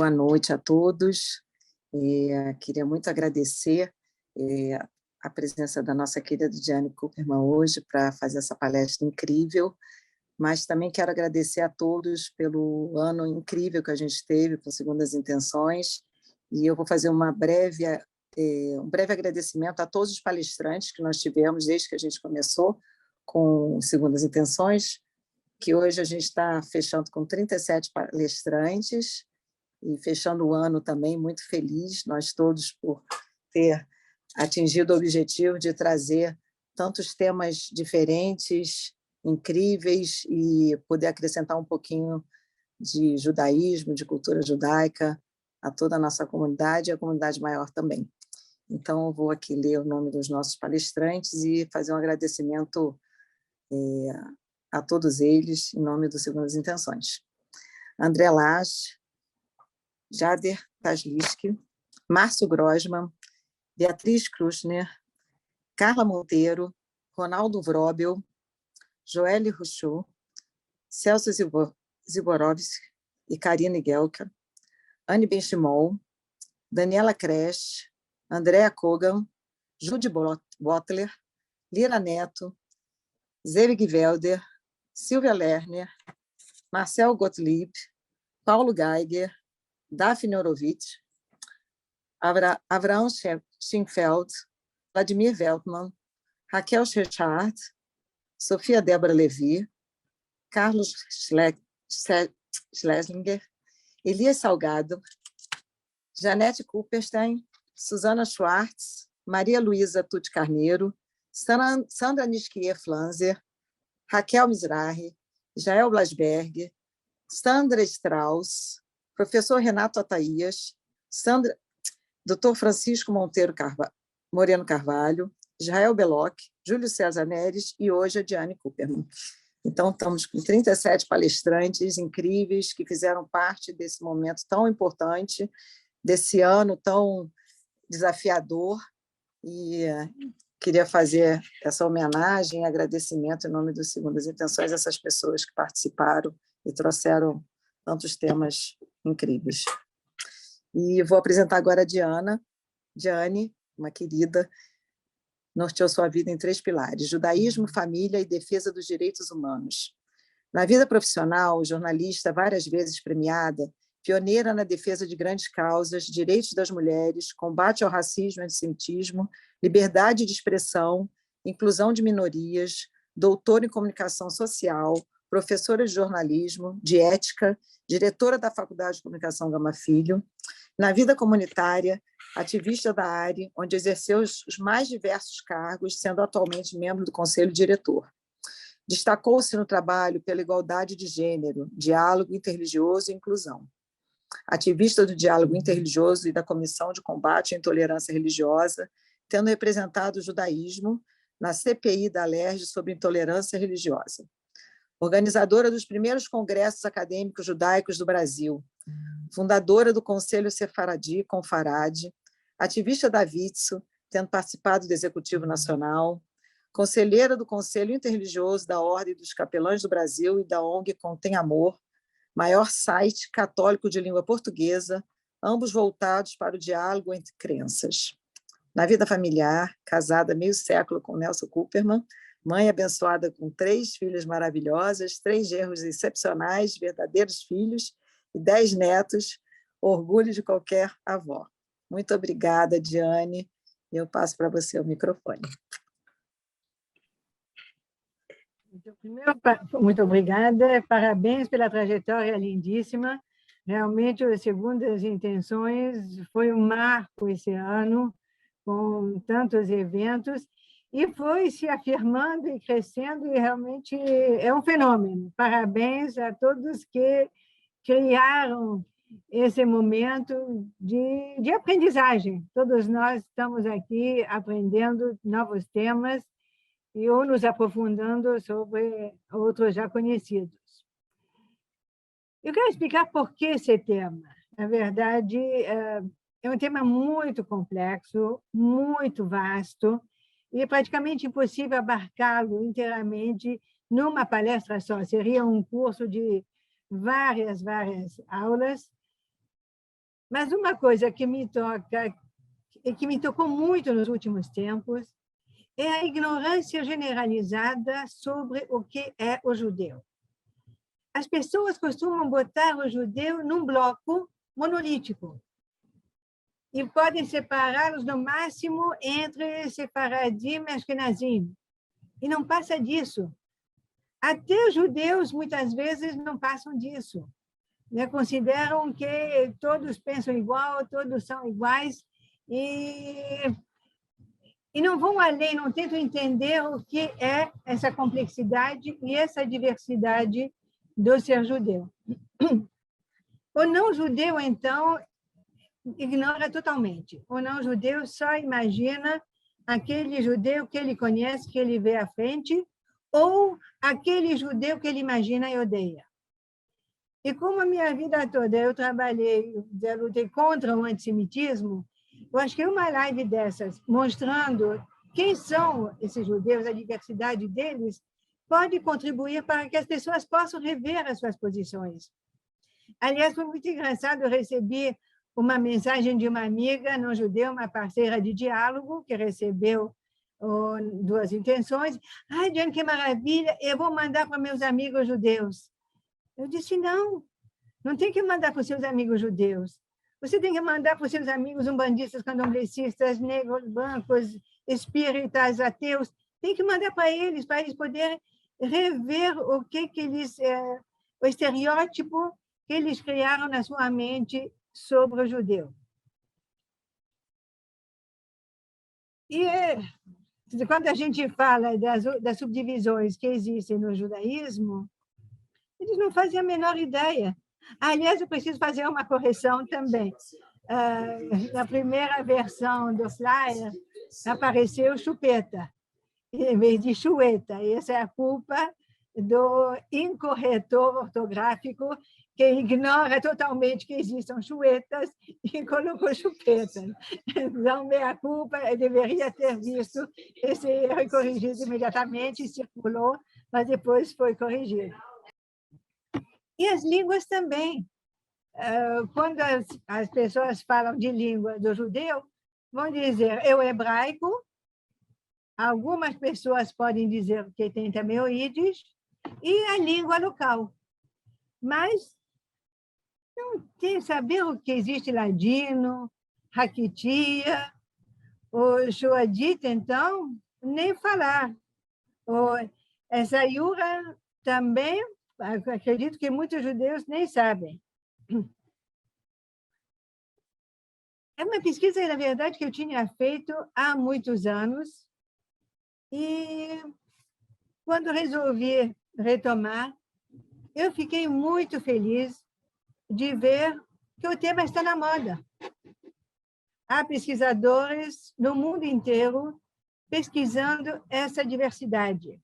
Boa noite a todos. Queria muito agradecer a presença da nossa querida Diane Cooperman hoje para fazer essa palestra incrível, mas também quero agradecer a todos pelo ano incrível que a gente teve com Segundas Intenções, e eu vou fazer um breve agradecimento a todos os palestrantes que nós tivemos desde que a gente começou com Segundas Intenções, que hoje a gente está fechando com 37 palestrantes, e fechando o ano também muito feliz, nós todos, por ter atingido o objetivo de trazer tantos temas diferentes, incríveis, e poder acrescentar um pouquinho de judaísmo, de cultura judaica a toda a nossa comunidade e a comunidade maior também. Então, eu vou aqui ler o nome dos nossos palestrantes e fazer um agradecimento a todos eles, em nome do Segundas Intenções. André Lage, Jader Tasliski, Márcio Grossman, Beatriz Kruschner, Carla Monteiro, Ronaldo Vrobel, Joelle Ruchot, Celso Ziborowski e Karine Gelker, Anne Benchimol, Daniela Kresch, Andréa Kogan, Judy Botler, Lira Neto, Zelig Velder, Silvia Lerner, Marcel Gottlieb, Paulo Geiger, Daphne Horowitz, Avraham Schinfeld, Vladimir Veltman, Raquel Schechard, Sofia Débora Levi, Carlos Schlesinger, Elias Salgado, Janete Kupperstein, Susana Schwartz, Maria Luísa Tuti Carneiro, Sandra Nisquier Flanzer, Raquel Mizrahi, Jael Blasberg, Sandra Strauss, professor Renato Ataias, Dr. Francisco Moreno Carvalho, Israel Beloc, Júlio César Neres e hoje a Diane Cooperman. Então, estamos com 37 palestrantes incríveis que fizeram parte desse momento tão importante, desse ano tão desafiador, e queria fazer essa homenagem e agradecimento em nome do Segundas Intenções a essas pessoas que participaram e trouxeram tantos temas incríveis. E vou apresentar agora a Diane, uma querida, norteou sua vida em 3 pilares: judaísmo, família e defesa dos direitos humanos. Na vida profissional, jornalista várias vezes premiada, pioneira na defesa de grandes causas, direitos das mulheres, combate ao racismo e antissemitismo, liberdade de expressão, inclusão de minorias, doutora em comunicação social, professora de jornalismo, de ética, diretora da Faculdade de Comunicação Gama Filho. Na vida comunitária, ativista da área, onde exerceu os mais diversos cargos, sendo atualmente membro do Conselho Diretor. Destacou-se no trabalho pela igualdade de gênero, diálogo interreligioso e inclusão. Ativista do diálogo interreligioso e da Comissão de Combate à Intolerância Religiosa, tendo representado o judaísmo na CPI da Alerj sobre intolerância religiosa. Organizadora dos primeiros congressos acadêmicos judaicos do Brasil, fundadora do Conselho Sefaradi Confarad, ativista da Vitso, tendo participado do Executivo Nacional, conselheira do Conselho Interreligioso da Ordem dos Capelães do Brasil e da ONG Contém Amor, maior site católico de língua portuguesa, ambos voltados para o diálogo entre crenças. Na vida familiar, casada há meio século com Nelson Cooperman, mãe abençoada com 3 filhas maravilhosas, 3 genros excepcionais, verdadeiros filhos, e 10 netos, orgulho de qualquer avó. Muito obrigada, Diane. Eu passo para você o microfone. Primeiro, muito obrigada. Parabéns pela trajetória lindíssima. Realmente, o Segundas Intenções foi um marco esse ano, com tantos eventos, e foi se afirmando e crescendo, e realmente é um fenômeno. Parabéns a todos que criaram esse momento de aprendizagem. Todos nós estamos aqui aprendendo novos temas e ou nos aprofundando sobre outros já conhecidos. Eu quero explicar por que esse tema. Na verdade, é um tema muito complexo, muito vasto, e é praticamente impossível abarcá-lo inteiramente numa palestra só. Seria um curso de várias aulas, Mas uma coisa que me toca, e que me tocou muito nos últimos tempos, é a ignorância generalizada sobre o que é o judeu. As pessoas costumam botar o judeu num bloco monolítico e podem separá-los no máximo entre Sefaradim e Ashkenazim. E não passa disso. Até os judeus, muitas vezes, não passam disso. Consideram que todos pensam igual, todos são iguais, e não vão além, não tentam entender o que é essa complexidade e essa diversidade do ser judeu. O não-judeu, então, ignora totalmente. O não-judeu só imagina aquele judeu que ele conhece, que ele vê à frente, ou aquele judeu que ele imagina e odeia. E como a minha vida toda eu lutei contra o antissemitismo, eu acho que uma live dessas, mostrando quem são esses judeus, a diversidade deles, pode contribuir para que as pessoas possam rever as suas posições. Aliás, foi muito engraçado, eu recebi uma mensagem de uma amiga não judeu, uma parceira de diálogo, que recebeu duas intenções. Ai, Diane, que maravilha, eu vou mandar para meus amigos judeus. Eu disse, não tem que mandar para os seus amigos judeus. Você tem que mandar para os seus amigos umbandistas, candomblecistas, negros, brancos, espíritas, ateus. Tem que mandar para eles poderem rever o que eles, o estereótipo que eles criaram na sua mente sobre o judeu. E quando a gente fala das subdivisões que existem no judaísmo, eles não fazem a menor ideia. Aliás, eu preciso fazer uma correção também. Na primeira versão do flyer, apareceu chupeta, em vez de chueta. Essa é a culpa do incorretor ortográfico, que ignora totalmente que existam chuetas e colocou chupeta. Então, meia culpa, eu deveria ter visto esse erro corrigido imediatamente, circulou, mas depois foi corrigido. E as línguas também. Quando as pessoas falam de língua do judeu, vão dizer o hebraico, algumas pessoas podem dizer que tem também o ídis, e a língua local. Mas não tem saber o que existe ladino, raquitia, o shoadita, então, nem falar. Essa iura também, acredito que muitos judeus nem sabem. É uma pesquisa, na verdade, que eu tinha feito há muitos anos, e quando resolvi retomar, eu fiquei muito feliz de ver que o tema está na moda. Há pesquisadores no mundo inteiro pesquisando essa diversidade.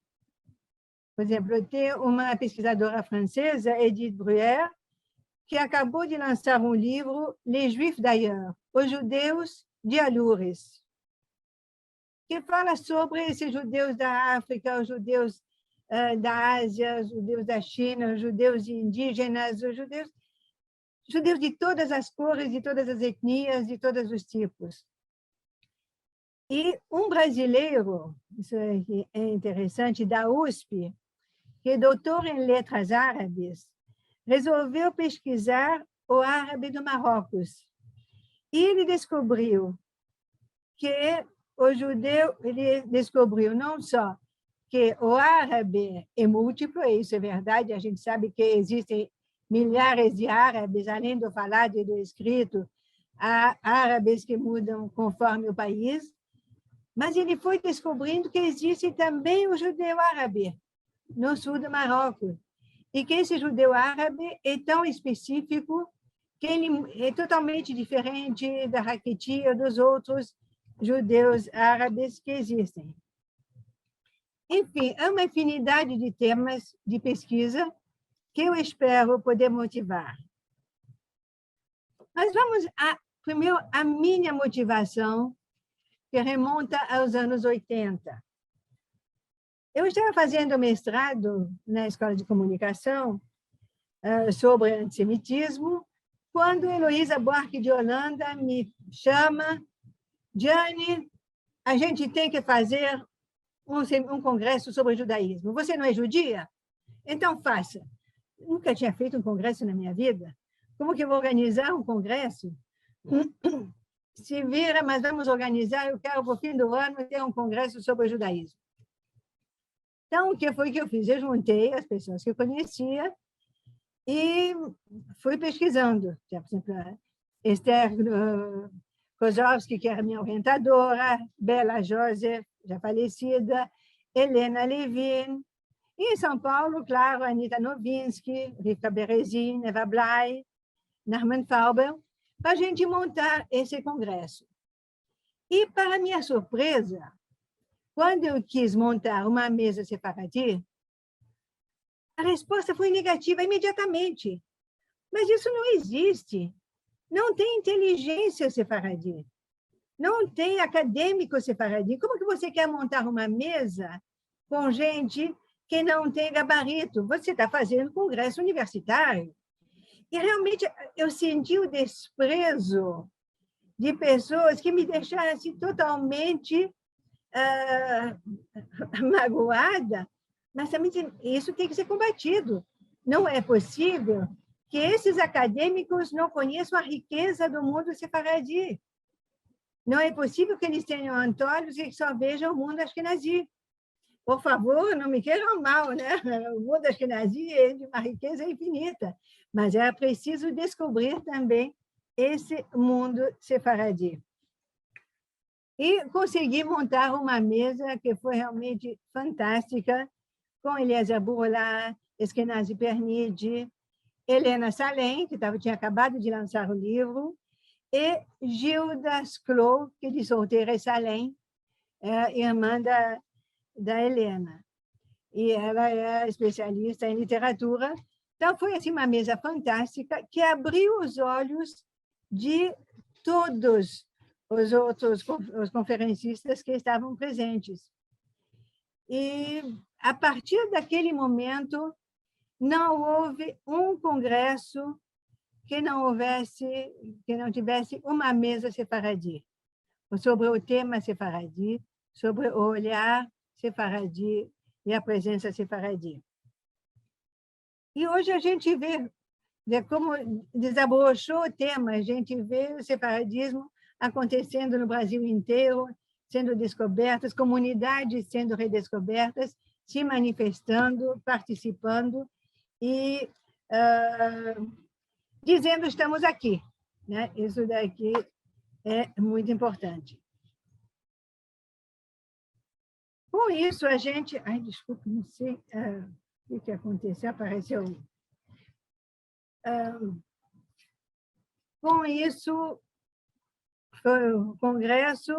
Por exemplo, tem uma pesquisadora francesa, Edith Bruyer, que acabou de lançar um livro, Les Juifs d'ailleurs, os judeus de Alures, que fala sobre esses judeus da África, os judeus da Ásia, os judeus da China, os judeus indígenas, os judeus de todas as cores, de todas as etnias, de todos os tipos. E um brasileiro, isso é interessante, da USP, que é doutor em letras árabes, resolveu pesquisar o árabe do Marrocos. E ele descobriu que o judeu, ele descobriu não só que o árabe é múltiplo, e isso é verdade, a gente sabe que existem milhares de árabes, além do falado e do escrito, há árabes que mudam conforme o país, mas ele foi descobrindo que existe também o judeu árabe no sul do Marrocos, e que esse judeu árabe é tão específico que ele é totalmente diferente da raquitia ou dos outros judeus árabes que existem. Enfim, é uma infinidade de temas de pesquisa que eu espero poder motivar. Mas vamos primeiro a minha motivação, que remonta aos anos 80. Eu estava fazendo mestrado na Escola de Comunicação sobre antissemitismo, quando Heloísa Buarque de Holanda me chama, Jane, a gente tem que fazer um congresso sobre o judaísmo. Você não é judia? Então faça. Nunca tinha feito um congresso na minha vida. Como que eu vou organizar um congresso? Se vira, mas vamos organizar, eu quero, para o fim do ano, ter um congresso sobre o judaísmo. Então, o que foi que eu fiz? Eu juntei as pessoas que eu conhecia e fui pesquisando. Por exemplo, Esther Kozowski, que era minha orientadora, Bela Joseph, já falecida, Helena Levin. E em São Paulo, claro, Anita Novinsky, Rivka Berezin, Eva Blay, Narman Fauber, para a gente montar esse congresso. E, para minha surpresa, quando eu quis montar uma mesa sefaradi, a resposta foi negativa imediatamente. Mas isso não existe. Não tem inteligência sefaradi. Não tem acadêmico sefaradi. Como que você quer montar uma mesa com gente que não tem gabarito? Você está fazendo congresso universitário. E, realmente, eu senti o desprezo de pessoas que me deixaram assim, totalmente magoada, mas também isso tem que ser combatido. Não é possível que esses acadêmicos não conheçam a riqueza do mundo sefaradi. Não é possível que eles tenham olhos e só vejam o mundo ashkenazi. Por favor, não me queiram mal, né? O mundo ashkenazi é de uma riqueza infinita, mas é preciso descobrir também esse mundo sefaradi. E consegui montar uma mesa que foi realmente fantástica, com Eliezer Burla, Eskenazi Pernid, Helena Salem, que tinha acabado de lançar o livro, e Gilda Sklo, que de Solteira Salem, é irmã da Helena. E ela é especialista em literatura. Então, foi assim, uma mesa fantástica que abriu os olhos de todos os conferencistas que estavam presentes. E, a partir daquele momento, não houve um congresso que não tivesse uma mesa sefaradi, sobre o tema sefaradi, sobre o olhar sefaradi e a presença sefaradi. E hoje a gente vê como desabrochou o tema, a gente vê o sefaradismo acontecendo no Brasil inteiro, sendo descobertas, comunidades sendo redescobertas, se manifestando, participando e dizendo estamos aqui, né? Isso daqui é muito importante. Com isso, a gente... Ai, desculpe, não sei o que aconteceu, apareceu... Com isso, foi o congresso...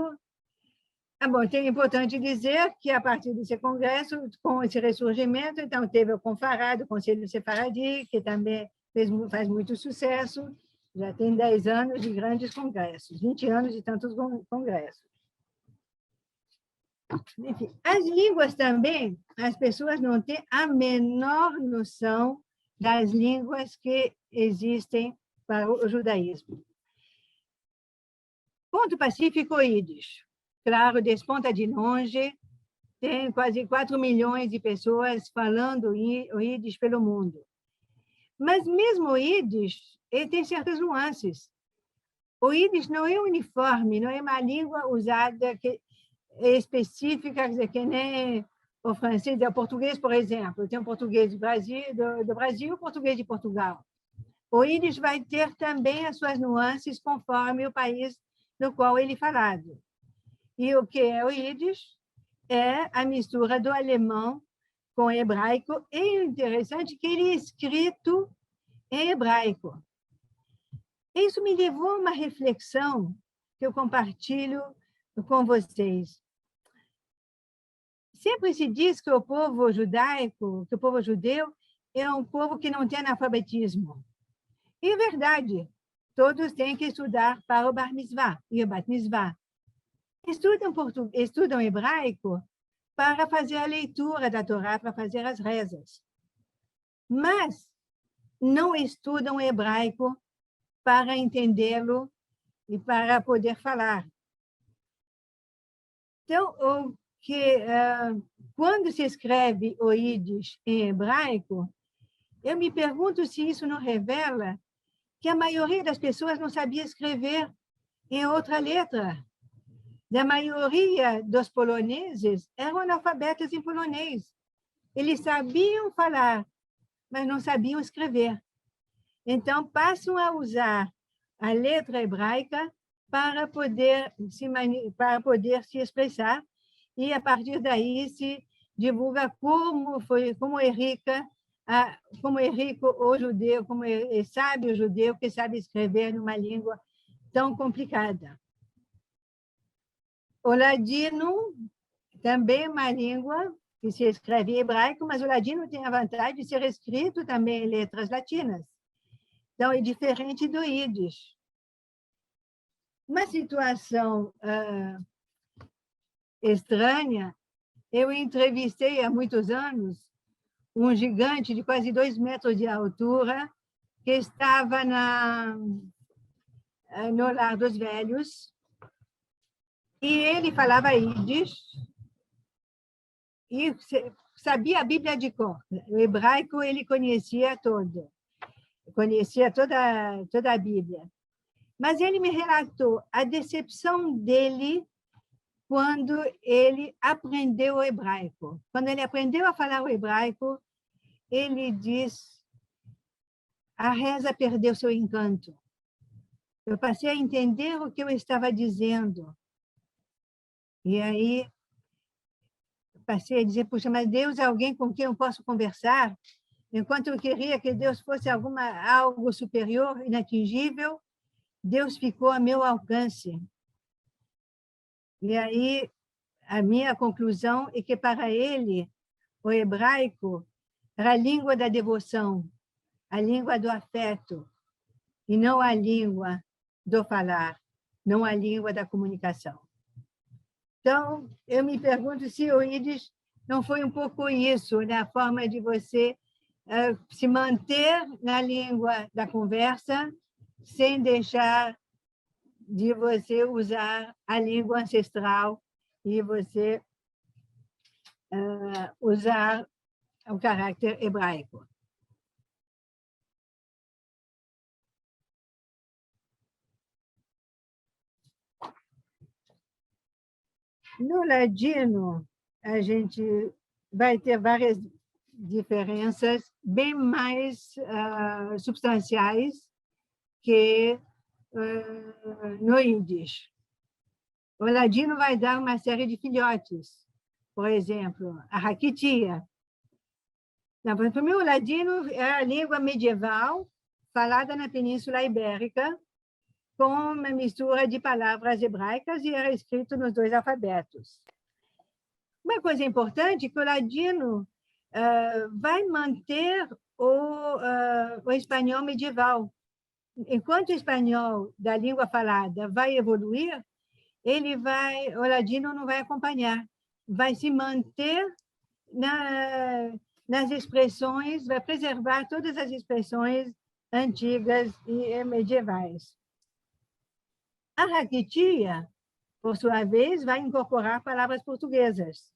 bom, é importante dizer que, a partir desse congresso, com esse ressurgimento, então, teve o Confarad, o Conselho Sefaradi, que também faz muito sucesso, já tem 10 anos de grandes congressos, 20 anos de tantos congressos. Enfim, as línguas também, as pessoas não têm a menor noção das línguas que existem para o judaísmo. Ponto pacífico, o Yiddish. Claro, desponta de longe, tem quase 4 milhões de pessoas falando o Yiddish pelo mundo. Mas mesmo o Yiddish, ele tem certas nuances. O Yiddish não é uniforme, não é uma língua usada que é específica, quer dizer, que nem o francês, o português, por exemplo. Tem o português do Brasil e o português de Portugal. O Yiddish vai ter também as suas nuances conforme o país no qual ele é falado. E o que é o Yiddish? É a mistura do alemão com o hebraico. E o interessante é que ele é escrito em hebraico. Isso me levou a uma reflexão que eu compartilho com vocês. Sempre se diz que o povo judaico, que o povo judeu, é um povo que não tem analfabetismo. E é verdade, todos têm que estudar para o Bar Mitzvah e o Bat Mitzvah. Estudam hebraico para fazer a leitura da Torá, para fazer as rezas. Mas não estudam hebraico para entendê-lo e para poder falar. Então, quando se escreve o Yiddish em hebraico, eu me pergunto se isso não revela que a maioria das pessoas não sabia escrever em outra letra. A maioria dos poloneses eram analfabetos em polonês. Eles sabiam falar, mas não sabiam escrever. Então, passam a usar a letra hebraica para poder se expressar, e, a partir daí, se divulga como é rico o judeu, como é sábio o judeu que sabe escrever numa língua tão complicada. O ladino também é uma língua que se escreve em hebraico, mas o ladino tem a vantagem de ser escrito também em letras latinas. Então, é diferente do Yiddish. Uma situação estranha, eu entrevistei há muitos anos um gigante de quase 2 metros de altura que estava no Lar dos Velhos, e ele falava Yiddish e sabia a Bíblia de cor. O hebraico ele conhecia todo. Conhecia toda a Bíblia. Mas ele me relatou a decepção dele quando ele aprendeu o hebraico. Quando ele aprendeu a falar o hebraico, ele diz: a reza perdeu seu encanto. Eu passei a entender o que eu estava dizendo. E aí passei a dizer: puxa, mas Deus é alguém com quem eu posso conversar? Enquanto eu queria que Deus fosse algo superior, inatingível, Deus ficou a meu alcance. E aí, a minha conclusão é que, para ele, o hebraico era a língua da devoção, a língua do afeto, e não a língua do falar, não a língua da comunicação. Então, eu me pergunto se o Yiddish não foi um pouco isso, né? A forma de você se manter na língua da conversa, sem deixar de você usar a língua ancestral e você usar o caráter hebraico. No ladino, a gente vai ter várias diferenças bem mais substanciais que no Yiddish. O ladino vai dar uma série de filhotes. Por exemplo, a raquitia. Para mim, o ladino é a língua medieval falada na Península Ibérica, com uma mistura de palavras hebraicas, e era escrito nos 2 alfabetos. Uma coisa importante é que o ladino vai manter o espanhol medieval. Enquanto o espanhol da língua falada vai evoluir, o ladino não vai acompanhar, vai se manter nas expressões, vai preservar todas as expressões antigas e medievais. A raquitia, por sua vez, vai incorporar palavras portuguesas.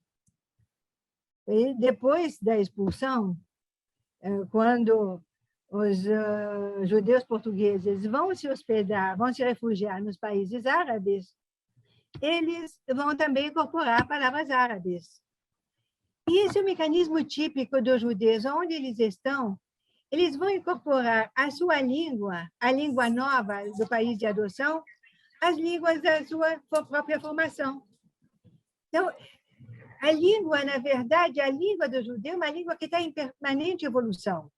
E depois da expulsão, quando os judeus portugueses vão se hospedar, vão se refugiar nos países árabes, eles vão também incorporar palavras árabes. E esse é o mecanismo típico dos judeus. Onde eles estão, eles vão incorporar a sua língua, a língua nova do país de adoção, as línguas da sua própria formação. Então, a língua, na verdade, a língua do judeu é uma língua que está em permanente evolução.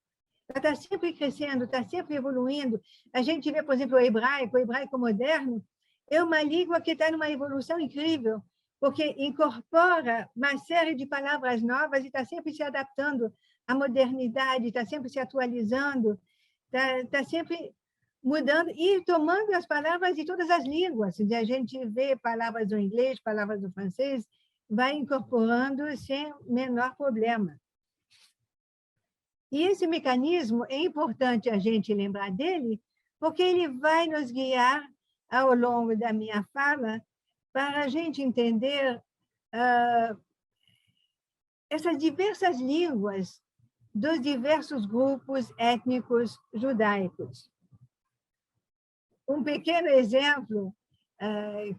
Ela está sempre crescendo, está sempre evoluindo. A gente vê, por exemplo, o hebraico moderno, é uma língua que está numa evolução incrível, porque incorpora uma série de palavras novas e está sempre se adaptando à modernidade, está sempre se atualizando, está sempre mudando e tomando as palavras de todas as línguas. A gente vê palavras do inglês, palavras do francês, vai incorporando sem menor problema. E esse mecanismo é importante a gente lembrar dele, porque ele vai nos guiar ao longo da minha fala para a gente entender essas diversas línguas dos diversos grupos étnicos judaicos. Um pequeno exemplo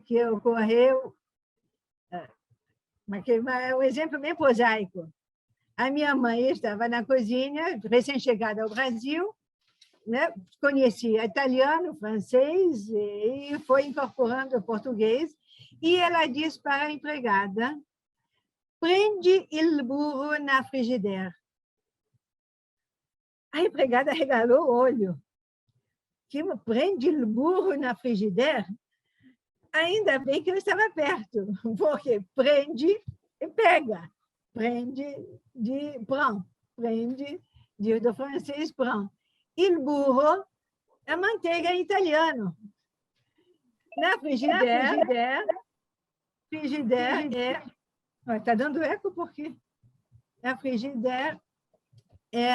que ocorreu, um exemplo bem prosaico. A minha mãe estava na cozinha, recém-chegada ao Brasil, né? Conhecia italiano, francês e foi incorporando o português. E ela disse para a empregada: prende il burro na frigideira. A empregada regalou o olho. Que prende il burro na frigideira? Ainda bem que eu estava perto, porque prende e pega. Prende de prend, prende do francês prend. Il burro é manteiga em italiano. Na frigideira é... Está dando eco por quê? A frigideira é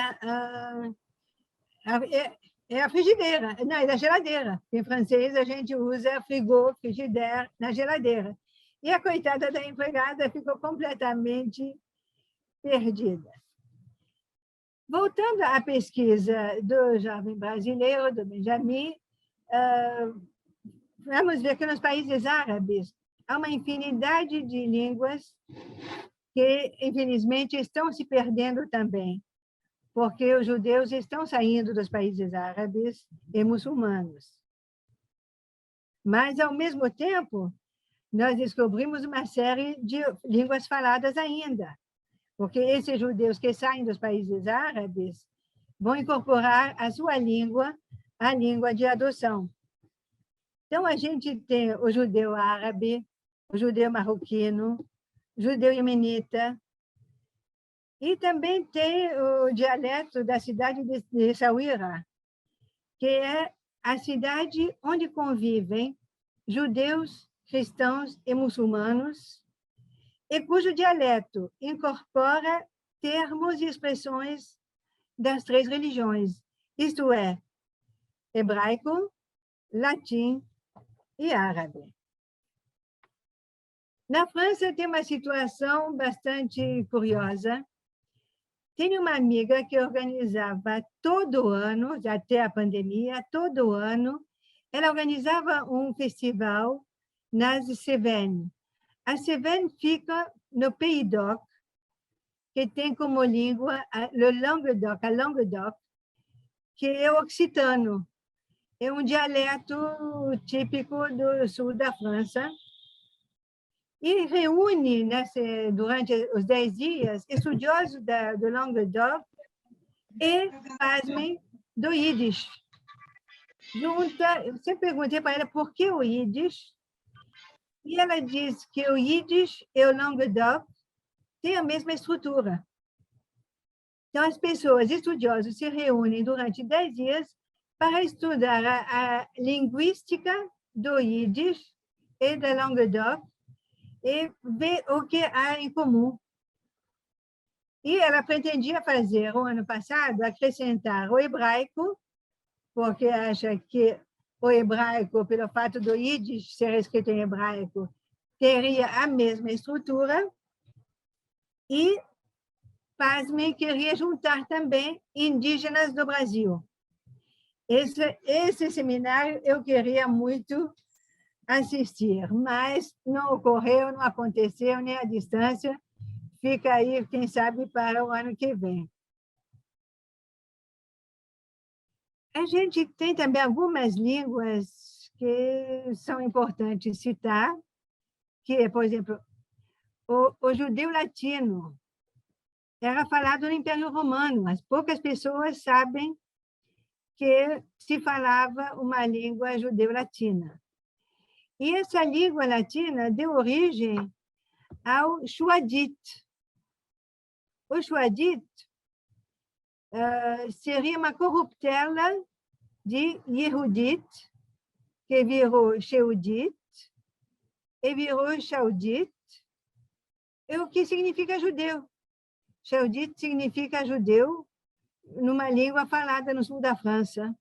a frigideira, não, é da geladeira. Em francês, a gente usa frigo, frigideira, na geladeira. E a coitada da empregada ficou completamente perdida. Voltando à pesquisa do jovem brasileiro, do Benjamin, vamos ver que nos países árabes há uma infinidade de línguas que, infelizmente, estão se perdendo também, porque os judeus estão saindo dos países árabes e muçulmanos. Mas, ao mesmo tempo, nós descobrimos uma série de línguas faladas ainda, porque esses judeus que saem dos países árabes vão incorporar a sua língua à língua de adoção. Então, a gente tem o judeu árabe, o judeu marroquino, o judeu iemenita, e também tem o dialeto da cidade de Essaouira, que é a cidade onde convivem judeus, cristãos e muçulmanos, e cujo dialeto incorpora termos e expressões das três religiões, isto é, hebraico, latim e árabe. Na França tem uma situação bastante curiosa. Tenho uma amiga que organizava todo ano, até a pandemia, todo ano, ela organizava um festival nas Cévennes. A Cévennes fica no Pays d'Oc, que tem como língua a Languedoc, que é o occitano. É um dialeto típico do sul da França. E reúne, durante os 10 dias, estudiosos do Languedoc e, pasmem, do Yiddish. Eu sempre perguntei para ela por que o Yiddish, e ela diz que o Yiddish e o Languedoc têm a mesma estrutura. Então, as pessoas estudiosas se reúnem durante 10 dias para estudar a linguística do Yiddish e do Languedoc e ver o que há em comum. E ela pretendia fazer, o ano passado, acrescentar o hebraico, porque acha que o hebraico, pelo fato do Yiddish ser escrito em hebraico, teria a mesma estrutura, e, pasmem, queria juntar também indígenas do Brasil. Esse seminário eu queria muito assistir, mas não ocorreu, não aconteceu, nem à distância. Fica aí, quem sabe, para o ano que vem. A gente tem também algumas línguas que são importantes citar, que é, por exemplo, o judeu latino era falado no Império Romano, mas poucas pessoas sabem que se falava uma língua judeu-latina. E essa língua latina deu origem ao Shuadit. O Shuadit seria uma corruptela de Yehudit, que virou Sheudit, e virou Shaudit, o que significa judeu. Shaudit significa judeu numa língua falada no sul da França.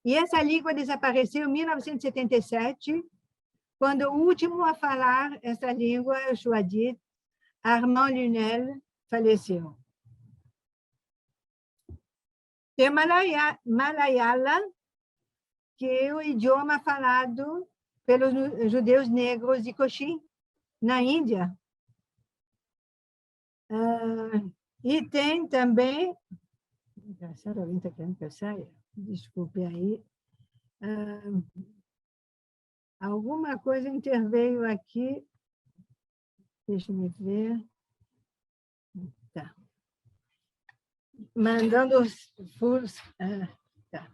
E essa língua desapareceu em 1977, quando o último a falar essa língua, o Shuadit, Armand Lunel, faleceu. Tem Malayala, que é o idioma falado pelos judeus negros de Cochin, na Índia. E tem também... Engraçado, alguém está querendo que eu saia? Desculpe aí. Alguma coisa interveio aqui. Deixa eu ver. Tá. Mandando os furos. Tá.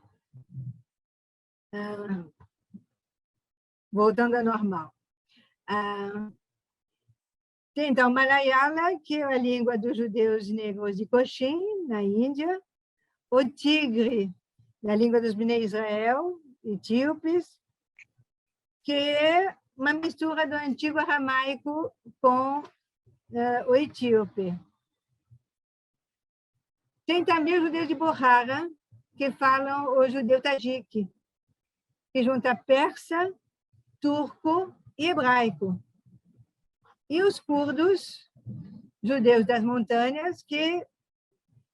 Voltando ao normal. Tem, então, Malayala, que é a língua dos judeus negros de Cochin, na Índia. O Tigre, a língua dos Bnei Israel, etíopes, que é uma mistura do antigo aramaico com o etíope. Tem também os judeus de Bukhara, que falam o judeu tajique, que junta persa, turco e hebraico. E os curdos, judeus das montanhas, que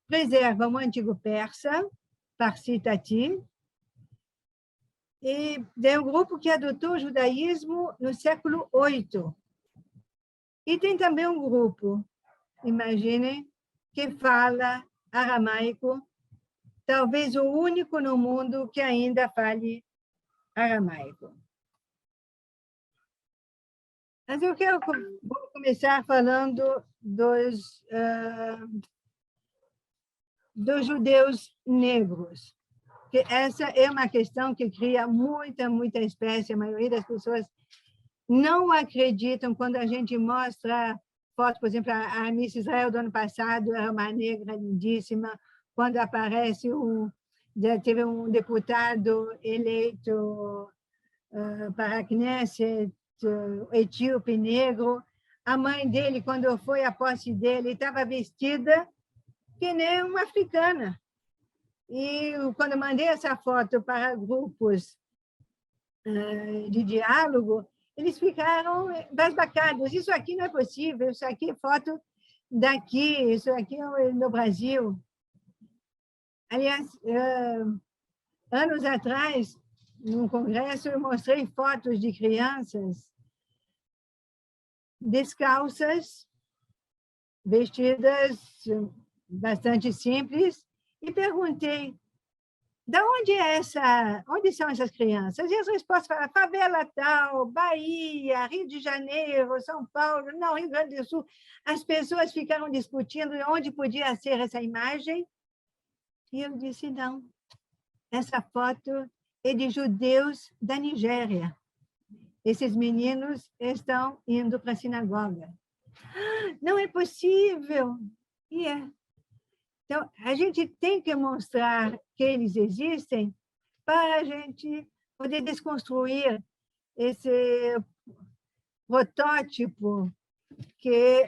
preservam o antigo persa, Parsi Tati, e é um grupo que adotou o judaísmo no século VIII. E tem também um grupo, imaginem, que fala aramaico, talvez o único no mundo que ainda fale aramaico. Mas eu vou começar falando dos judeus negros, que essa é uma questão que cria muita espécie. A maioria das pessoas não acreditam quando a gente mostra foto, por exemplo, a Miss Israel do ano passado era uma negra lindíssima, quando aparece teve um deputado eleito para a Knesset, etíope negro, a mãe dele, quando foi a posse dele, estava vestida que nem uma africana. E quando mandei essa foto para grupos de diálogo, eles ficaram embasbacados. Isso aqui não é possível, isso aqui é foto daqui, isso aqui é no Brasil. Aliás, anos atrás, num congresso, eu mostrei fotos de crianças descalças, vestidas bastante simples, e perguntei, onde são essas crianças? E as respostas falaram, favela tal, Bahia, Rio de Janeiro, São Paulo, não, Rio Grande do Sul. As pessoas ficaram discutindo onde podia ser essa imagem, e eu disse, não, essa foto é de judeus da Nigéria. Esses meninos estão indo para a sinagoga. Não é possível! E é. Então, a gente tem que mostrar que eles existem para a gente poder desconstruir esse protótipo que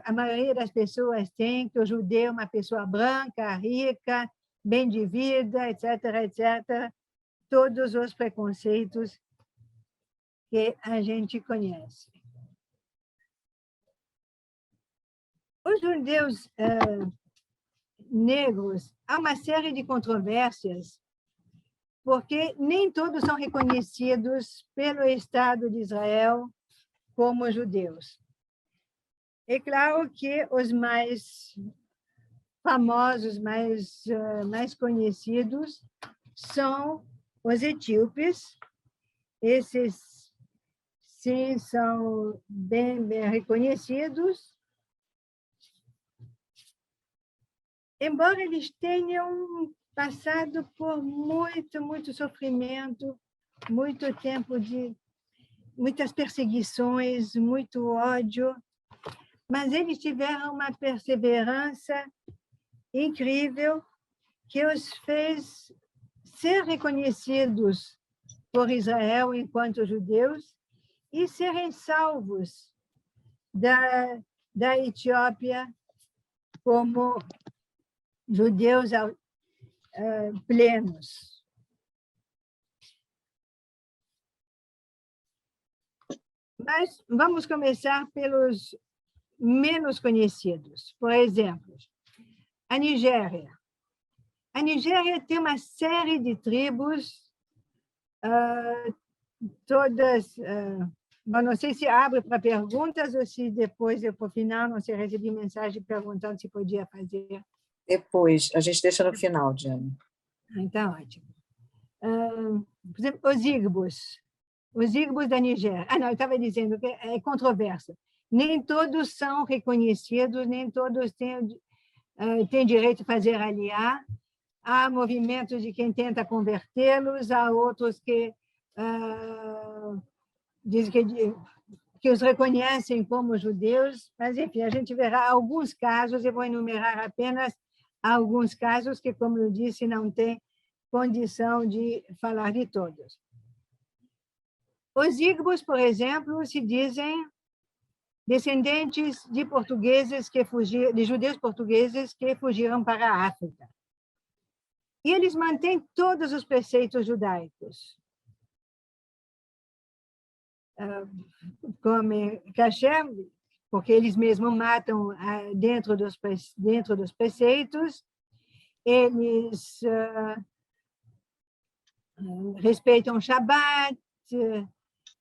a maioria das pessoas tem, que o judeu é uma pessoa branca, rica, bem de vida, etc., etc. Todos os preconceitos que a gente conhece. Os judeus negros, há uma série de controvérsias, porque nem todos são reconhecidos pelo Estado de Israel como judeus. É claro que os mais famosos, mais conhecidos, são os etíopes. Esses, sim, são bem reconhecidos, embora eles tenham passado por muito sofrimento, muito tempo de muitas perseguições, muito ódio, mas eles tiveram uma perseverança incrível que os fez ser reconhecidos por Israel enquanto judeus e serem salvos da Etiópia como judeus plenos. Mas vamos começar pelos menos conhecidos. Por exemplo, a Nigéria. A Nigéria tem uma série de tribos, todas... Mas não sei se abre para perguntas ou se depois, para o final, não sei, recebi mensagem perguntando se podia fazer. Depois, a gente deixa no final, Diana. Então, ótimo. Por exemplo, os Igbos da Nigéria. Não, eu estava dizendo que é controverso. Nem todos são reconhecidos, nem todos têm direito a fazer aliá. Há movimentos de quem tenta convertê-los, há outros que dizem que os reconhecem como judeus, mas, enfim, a gente verá alguns casos, eu vou enumerar apenas alguns casos que, como eu disse, não tem condição de falar de todos. Os Igbos, por exemplo, se dizem descendentes de portugueses de judeus portugueses que fugiram para a África. E eles mantêm todos os preceitos judaicos. Comem kasher, porque eles mesmos matam dentro dos preceitos, eles respeitam o Shabat,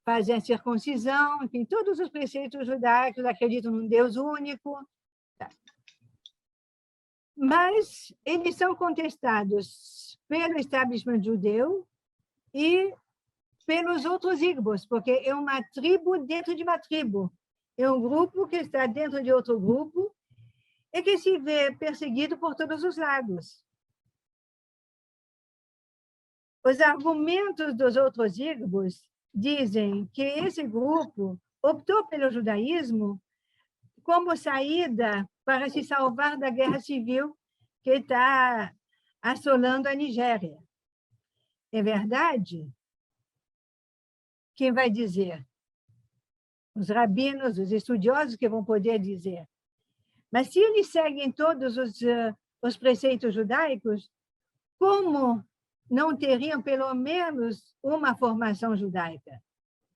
fazem a circuncisão, enfim, todos os preceitos judaicos, acreditam num Deus único. Mas eles são contestados pelo establishment judeu e pelos outros Igbos, porque é uma tribo dentro de uma tribo. É um grupo que está dentro de outro grupo e que se vê perseguido por todos os lados. Os argumentos dos outros Igbos dizem que esse grupo optou pelo judaísmo como saída para se salvar da guerra civil que está assolando a Nigéria. É verdade? Quem vai dizer? Os rabinos, os estudiosos que vão poder dizer. Mas se eles seguem todos os preceitos judaicos, como não teriam pelo menos uma formação judaica?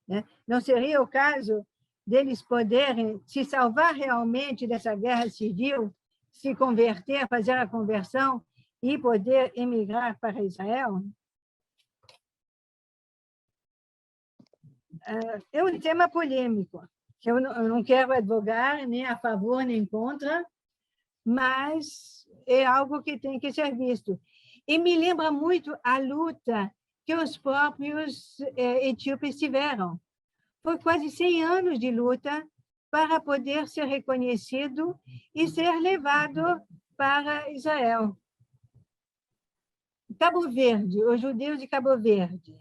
Né? Não seria o caso deles poderem se salvar realmente dessa guerra civil, se converter, fazer a conversão e poder emigrar para Israel? É um tema polêmico, que eu não quero advogar nem a favor nem contra, mas é algo que tem que ser visto. E me lembra muito a luta que os próprios etíopes tiveram. Foi quase 100 anos de luta para poder ser reconhecido e ser levado para Israel. Cabo Verde, os judeus de Cabo Verde.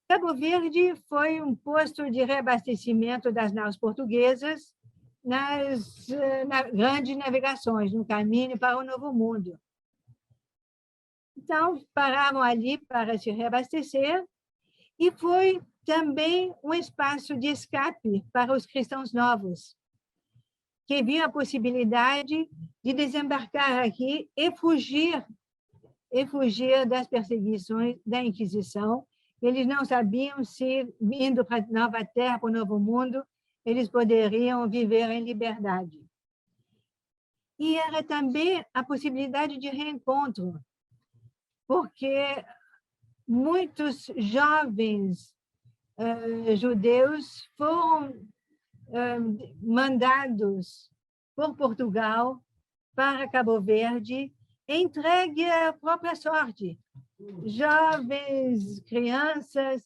Cabo Verde foi um posto de reabastecimento das naus portuguesas nas grandes navegações, no caminho para o Novo Mundo. Então, paravam ali para se reabastecer e foi também um espaço de escape para os cristãos novos, que viam a possibilidade de desembarcar aqui e fugir das perseguições da Inquisição. Eles não sabiam se, indo para a Nova Terra, para o Novo Mundo, eles poderiam viver em liberdade. E era também a possibilidade de reencontro, porque muitos jovens judeus foram mandados por Portugal para Cabo Verde, entregue à própria sorte. Jovens, crianças,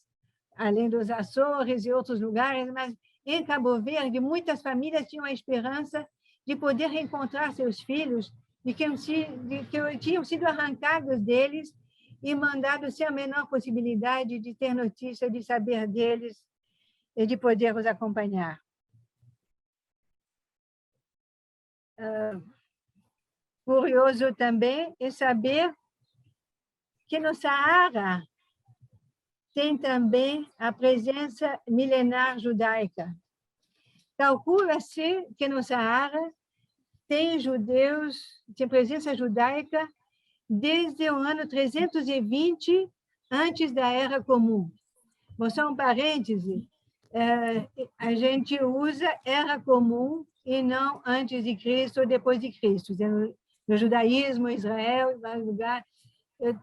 além dos Açores e outros lugares, mas em Cabo Verde, muitas famílias tinham a esperança de poder reencontrar seus filhos de que tinham sido arrancados deles e mandados sem a menor possibilidade de ter notícia, de saber deles e de poder os acompanhar. Curioso também é saber que no Saara tem também a presença milenar judaica. Calcula-se que no Saara tem presença judaica desde o ano 320 antes da Era Comum. Vou só um parêntese. a gente usa era comum e não antes de Cristo ou depois de Cristo. No judaísmo, Israel, em vários lugares,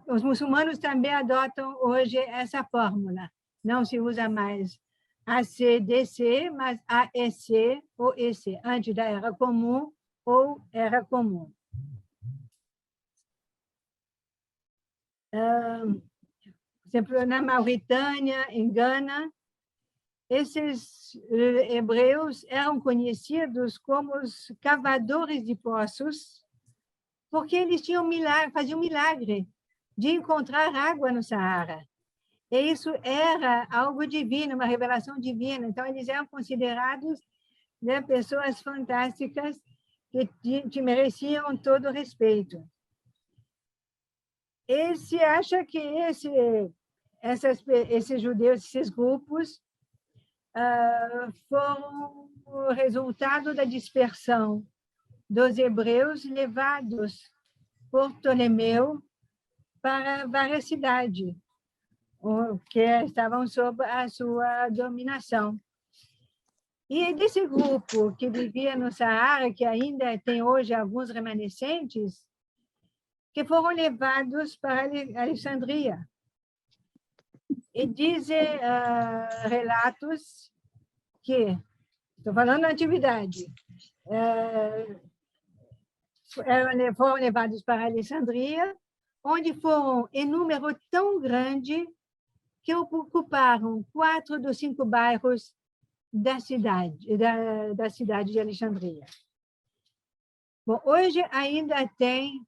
os muçulmanos também adotam hoje essa fórmula. Não se usa mais ACDC, mas AEC ou EC, antes da era comum ou era comum. Por exemplo, na Mauritânia, em Gana, esses hebreus eram conhecidos como os cavadores de poços, porque eles tinham faziam milagre de encontrar água no Saara. E isso era algo divino, uma revelação divina. Então, eles eram considerados, né, pessoas fantásticas que mereciam todo o respeito. Se acha que esses judeus, esses grupos, foram o resultado da dispersão dos hebreus levados por Ptolomeu para várias cidades que estavam sob a sua dominação. E desse grupo que vivia no Saara, que ainda tem hoje alguns remanescentes, que foram levados para Alexandria. E dizem relatos que, estou falando da antiguidade, foram levados para Alexandria, onde foram em número tão grande que ocuparam 4 dos 5 bairros da cidade de Alexandria. Bom, hoje ainda tem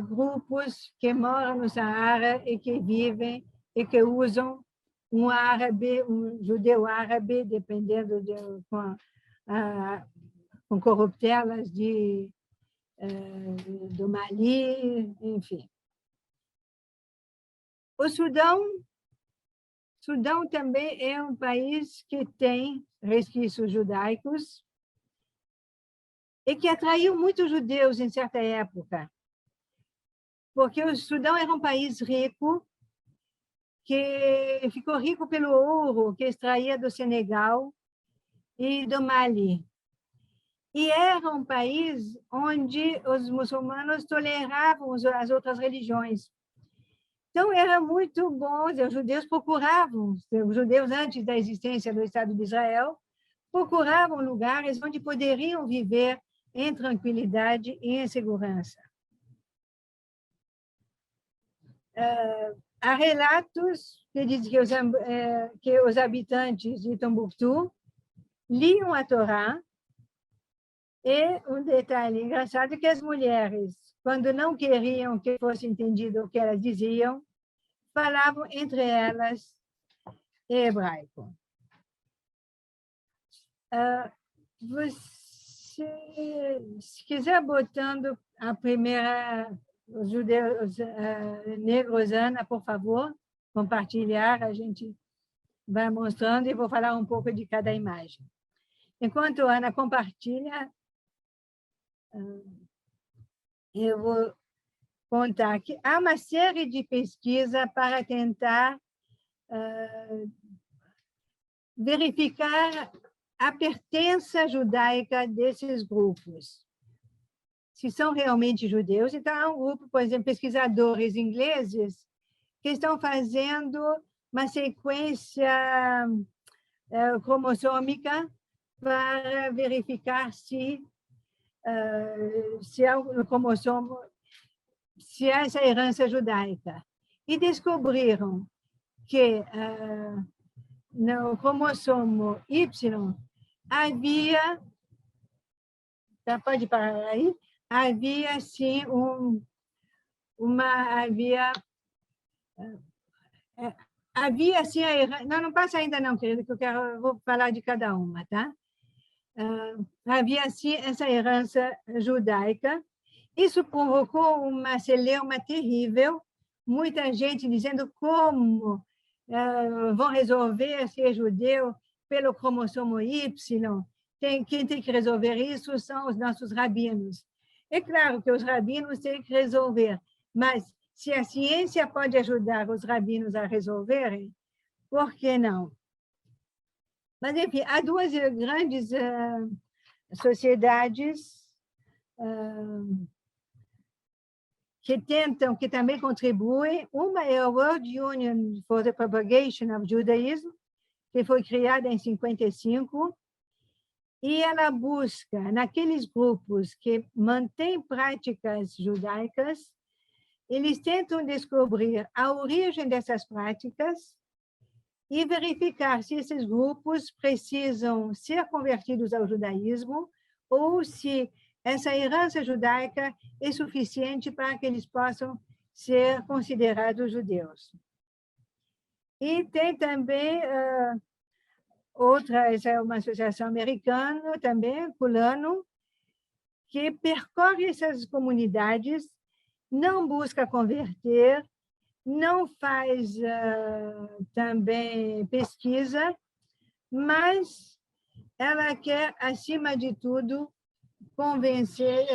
grupos que moram no Saara e que vivem e que usam um judeu árabe, dependendo com corruptelas do Mali, enfim. O Sudão também é um país que tem resquícios judaicos e que atraiu muitos judeus em certa época, porque o Sudão era um país rico, que ficou rico pelo ouro que extraía do Senegal e do Mali. E era um país onde os muçulmanos toleravam as outras religiões. Então, era muito bom, os judeus procuravam, os judeus antes da existência do Estado de Israel, procuravam lugares onde poderiam viver em tranquilidade e em segurança. Há relatos que dizem que os habitantes de Tombuctu liam a Torá, e um detalhe engraçado é que as mulheres, quando não queriam que fosse entendido o que elas diziam, falavam entre elas em hebraico. Se quiser botando a primeira, os judeus negros, Ana, por favor, compartilhar, a gente vai mostrando e vou falar um pouco de cada imagem. Enquanto a Ana compartilha, eu vou contar que há uma série de pesquisas para tentar verificar a pertença judaica desses grupos. Se são realmente judeus, então há um grupo, por exemplo, pesquisadores ingleses que estão fazendo uma sequência cromossômica para verificar se há um cromossomo, se há essa herança judaica. E descobriram que no cromossomo Y havia, pode parar aí, havia sim havia sim a herança, não passa ainda não, querido, que vou falar de cada uma, tá? Havia sim essa herança judaica. Isso provocou uma celeuma terrível, muita gente dizendo como vão resolver ser judeu pelo cromossomo Y, quem tem que resolver isso são os nossos rabinos. É claro que os rabinos têm que resolver, mas se a ciência pode ajudar os rabinos a resolverem, por que não? Mas, enfim, há duas grandes sociedades que também contribuem. Uma é a World Union for the Propagation of Judaism, que foi criada em 55, e ela busca, naqueles grupos que mantêm práticas judaicas, eles tentam descobrir a origem dessas práticas e verificar se esses grupos precisam ser convertidos ao judaísmo ou se essa herança judaica é suficiente para que eles possam ser considerados judeus. E tem também outra, essa é uma associação americana também, Culano, que percorre essas comunidades, não busca converter, não faz também pesquisa, mas ela quer, acima de tudo, convencer,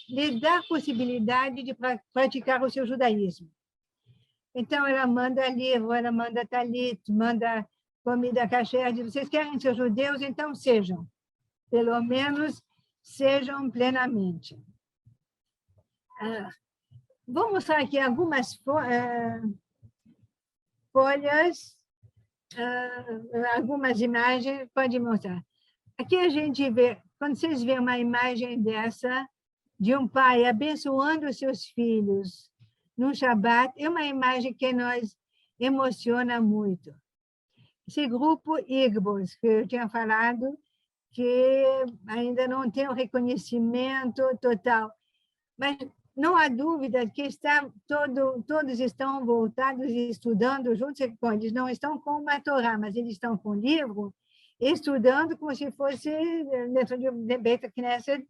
lhe dar possibilidade de praticar o seu judaísmo. Então, ela manda livro, ela manda talit, manda comida kasher, diz, vocês querem ser judeus? Então sejam. Pelo menos sejam plenamente. Vou mostrar aqui algumas folhas, algumas imagens, pode mostrar. Aqui a gente vê, quando vocês veem uma imagem dessa, de um pai abençoando os seus filhos no Shabat, é uma imagem que nos emociona muito. Esse grupo Igbos, que eu tinha falado, que ainda não tem o reconhecimento total, mas não há dúvida que todos estão voltados e estudando juntos. Eles não estão com uma Torá, mas eles estão com o livro, estudando como se fosse, dentro de um Beit Knesset,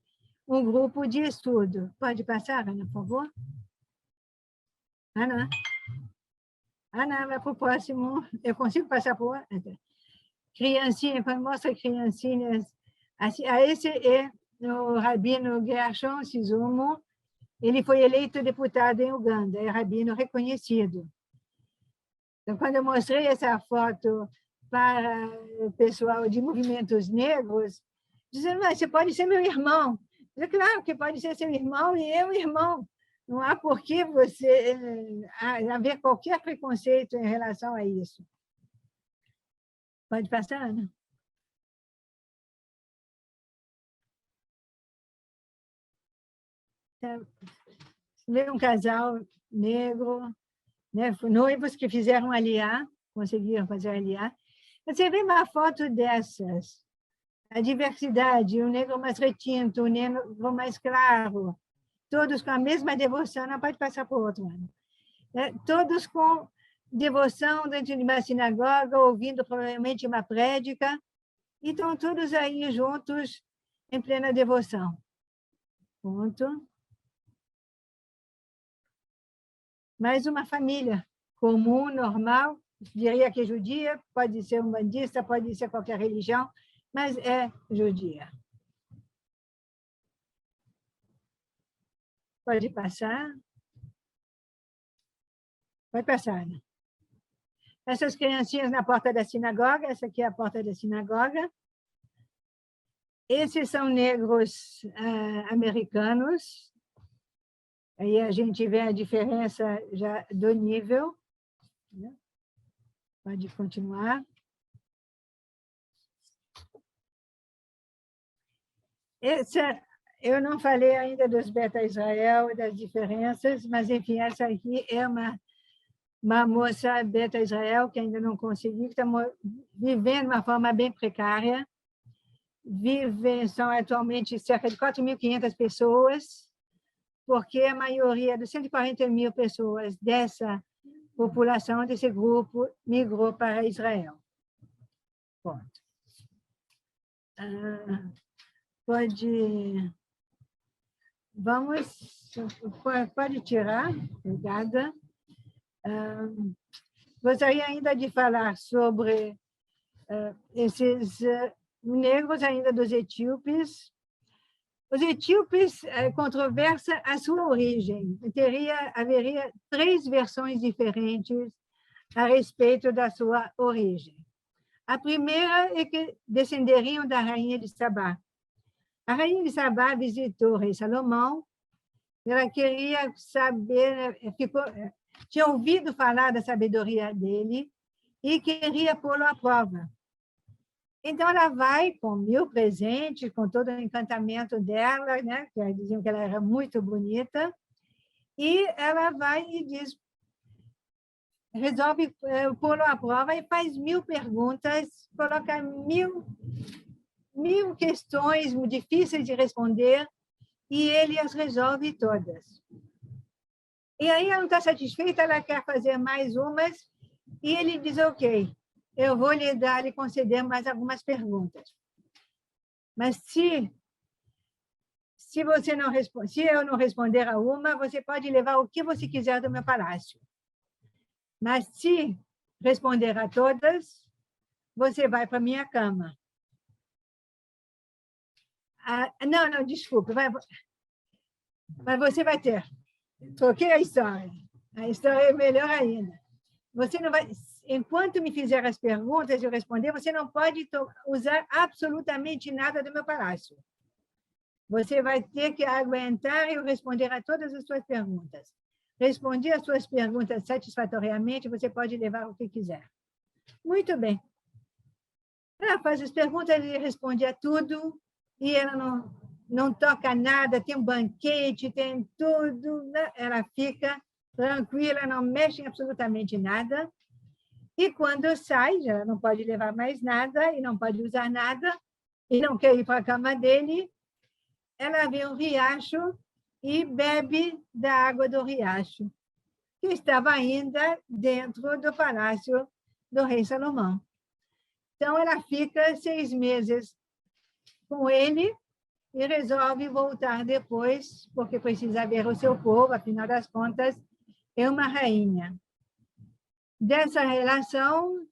um grupo de estudo. Pode passar, Ana, por favor? Ana? Ana, vai para o próximo. Eu consigo passar por... Criancinha, quando mostra criancinhas... Esse é o rabino Gershon Sizumo. Ele foi eleito deputado em Uganda, é rabino reconhecido. Então, quando eu mostrei essa foto para o pessoal de movimentos negros, dizendo, mas você pode ser meu irmão. Eu disse, claro que pode ser seu irmão e eu irmão. Não há por que você haver qualquer preconceito em relação a isso. Pode passar, Ana? Vê um casal negro, né? Noivos que fizeram aliá, conseguiram fazer aliá. Você vê uma foto dessas, a diversidade, o negro mais retinto, o negro mais claro, todos com a mesma devoção, não pode passar por outro ano. Todos com devoção dentro de uma sinagoga, ouvindo provavelmente uma prédica, e estão todos aí juntos em plena devoção. Ponto. Mais uma família comum, normal, diria que é judia, pode ser um bandista, pode ser qualquer religião, mas é judia. Pode passar? Pode passar, Ana. Essas criancinhas na porta da sinagoga, essa aqui é a porta da sinagoga. Esses são negros americanos. Aí a gente vê a diferença já do nível. Pode continuar. Eu não falei ainda dos Beta Israel, das diferenças, mas, enfim, essa aqui é uma moça Beta Israel que ainda não conseguiu, que está vivendo de uma forma bem precária. São atualmente cerca de 4.500 pessoas, porque a maioria dos 140.000 pessoas dessa população, desse grupo, migrou para Israel. Ponto. Pode tirar, obrigada. Gostaria ainda de falar sobre esses negros ainda dos etíopes. Os etíopes controversa a sua origem. Haveria 3 versões diferentes a respeito da sua origem. A primeira é que descenderiam da rainha de Sabá. A rainha de Sabá visitou o rei Salomão, ela queria saber, tinha ouvido falar da sabedoria dele e queria pô-lo à prova. Então, ela vai com 1000 presentes, com todo o encantamento dela, né? Que diziam que ela era muito bonita, e ela vai e diz, resolve pô-lo à prova e faz 1000 perguntas, coloca 1000 questões difíceis de responder, e ele as resolve todas. E aí ela não está satisfeita, ela quer fazer mais umas, e ele diz, ok, eu vou lhe conceder mais algumas perguntas. Mas se eu não responder a uma, você pode levar o que você quiser do meu palácio. Mas se responder a todas, você vai para a minha cama. Não, desculpa. Mas você vai ter. Troquei a história. A história é melhor ainda. Você não vai... Enquanto me fizer as perguntas e eu responder, você não pode usar absolutamente nada do meu palácio. Você vai ter que aguentar eu responder a todas as suas perguntas. Responder as suas perguntas satisfatoriamente, você pode levar o que quiser. Muito bem. Ela faz as perguntas, ele responde a tudo, e ela não toca nada, tem um banquete, tem tudo, né? Ela fica tranquila, não mexe em absolutamente nada. E quando sai, já não pode levar mais nada, e não pode usar nada, e não quer ir para a cama dele, ela vê um riacho e bebe da água do riacho, que estava ainda dentro do palácio do rei Salomão. Então, ela fica 6 meses com ele e resolve voltar depois, porque precisa ver o seu povo, afinal das contas, é uma rainha. Dessa relação,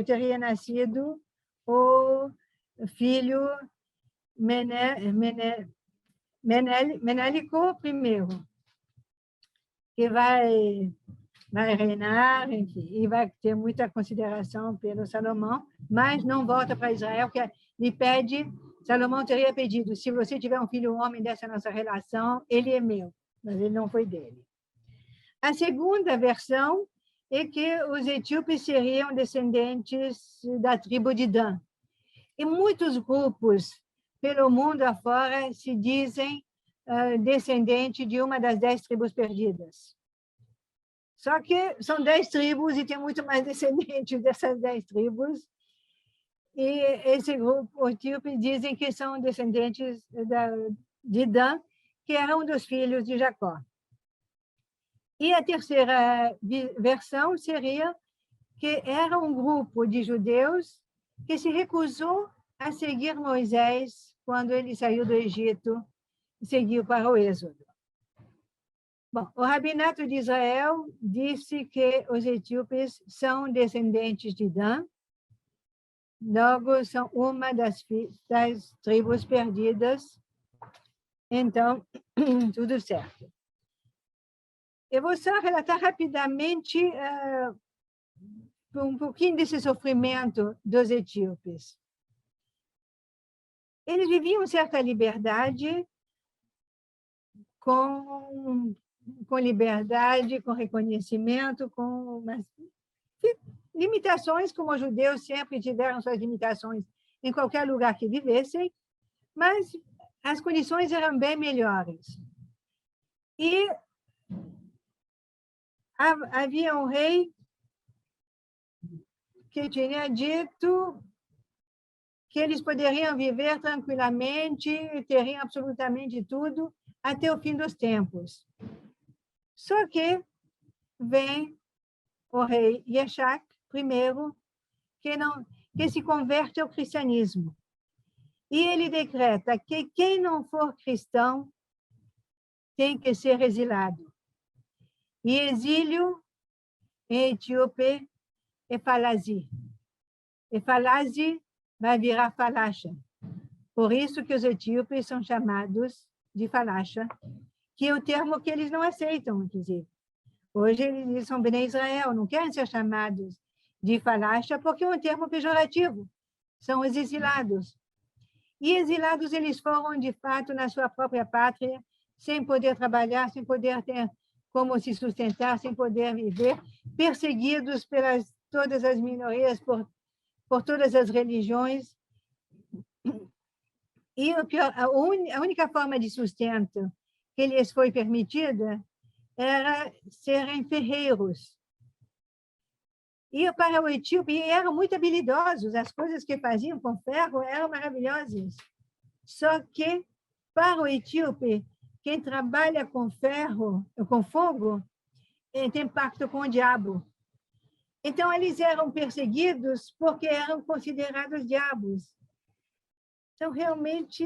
teria nascido o filho Menélico I, que vai reinar, enfim, e vai ter muita consideração pelo Salomão, mas não volta para Israel, que lhe pede, Salomão teria pedido, se você tiver um filho homem dessa nossa relação, ele é meu, mas ele não foi dele. A segunda versão é que os etíopes seriam descendentes da tribo de Dan. E muitos grupos pelo mundo afora se dizem descendente de uma das 10 tribos perdidas. Só que são 10 tribos e tem muito mais descendentes dessas 10 tribos. E esse grupo etíope dizem que são descendentes de Dan, que era um dos filhos de Jacó. E a terceira versão seria que era um grupo de judeus que se recusou a seguir Moisés quando ele saiu do Egito e seguiu para o Êxodo. Bom, o Rabinato de Israel disse que os etíopes são descendentes de Dan, logo são uma das tribos perdidas, então, tudo certo. Eu vou só relatar rapidamente um pouquinho desse sofrimento dos etíopes. Eles viviam certa liberdade, com liberdade, com reconhecimento, com limitações, como os judeus sempre tiveram suas limitações em qualquer lugar que vivessem, mas as condições eram bem melhores. E havia um rei que tinha dito que eles poderiam viver tranquilamente, teriam absolutamente tudo até o fim dos tempos. Só que vem o rei Yeshak I, que se converte ao cristianismo. E ele decreta que quem não for cristão tem que ser exilado. E exílio em etíope é falazi. E falazi vai virar falacha. Por isso que os etíopes são chamados de falacha, que é o termo que eles não aceitam, inclusive. Hoje eles são Bnei Israel, não querem ser chamados de falasha, porque é um termo pejorativo. São os exilados. E exilados, eles foram, de fato, na sua própria pátria, sem poder trabalhar, sem poder ter como se sustentar, sem poder viver, perseguidos pelas todas as minorias, por todas as religiões. E o pior, a única forma de sustento que lhes foi permitida era serem ferreiros. E para o etíope, eram muito habilidosos, as coisas que faziam com ferro eram maravilhosas. Só que, para o etíope, quem trabalha com ferro, com fogo, tem pacto com o diabo. Então, eles eram perseguidos porque eram considerados diabos. Então, realmente,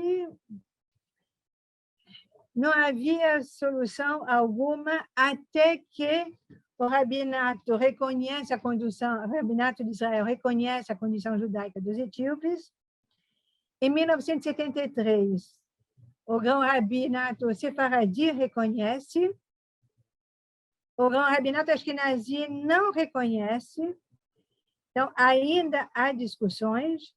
não havia solução alguma até que o rabinato reconhece a condição, o rabinato de Israel reconhece a condição judaica dos etíopes. Em 1973, o grão rabinato sefaradi reconhece, o grão rabinato ashkenazi não reconhece. Então, ainda há discussões,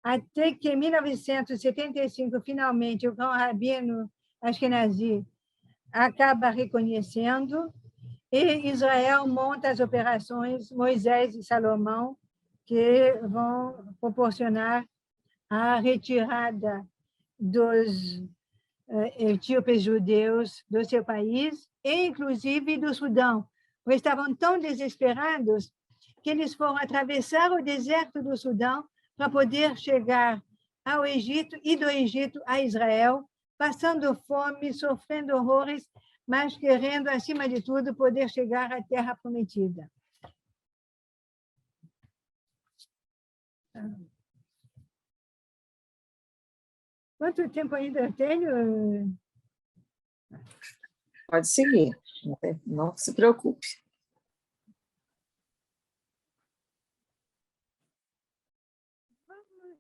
até que em 1975, finalmente, o grão rabino ashkenazi acaba reconhecendo, e Israel monta as operações Moisés e Salomão, que vão proporcionar a retirada dos etíopes judeus do seu país, e inclusive do Sudão. Eles estavam tão desesperados que eles foram atravessar o deserto do Sudão para poder chegar ao Egito e do Egito a Israel, passando fome, sofrendo horrores, mas querendo, acima de tudo, poder chegar à Terra Prometida. Quanto tempo ainda eu tenho? Pode seguir, não se preocupe. Vamos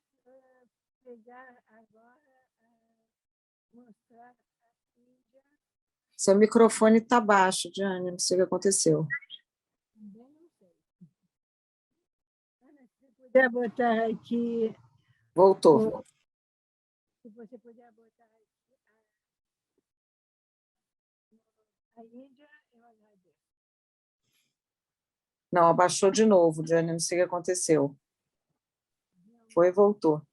pegar agora, mostrar a Índia. Seu microfone está baixo, Diane, não sei o que aconteceu. Também não sei. Ana, se você puder botar aqui... Voltou. Se você puder botar aqui a Índia, eu agradeço. Não, abaixou de novo, Diane, não sei o que aconteceu. Foi e voltou.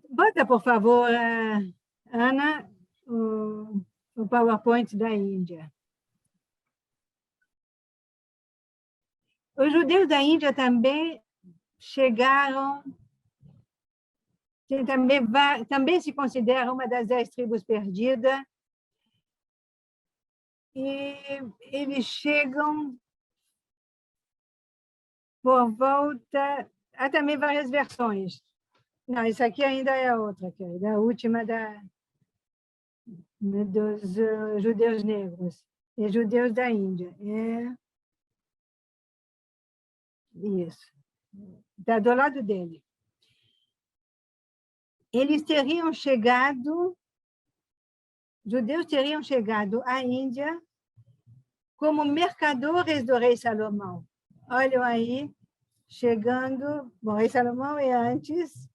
Bota, por favor, Ana, o PowerPoint da Índia. Os judeus da Índia também chegaram, também se considera uma das 10 tribos perdidas, e eles chegam por volta... Há também várias versões. Não, isso aqui ainda é outra, que é da última dos judeus negros e judeus da Índia. Isso. Está do lado dele. Eles teriam chegado, judeus teriam chegado à Índia como mercadores do rei Salomão. Olham aí, chegando... Bom, o rei Salomão é antes,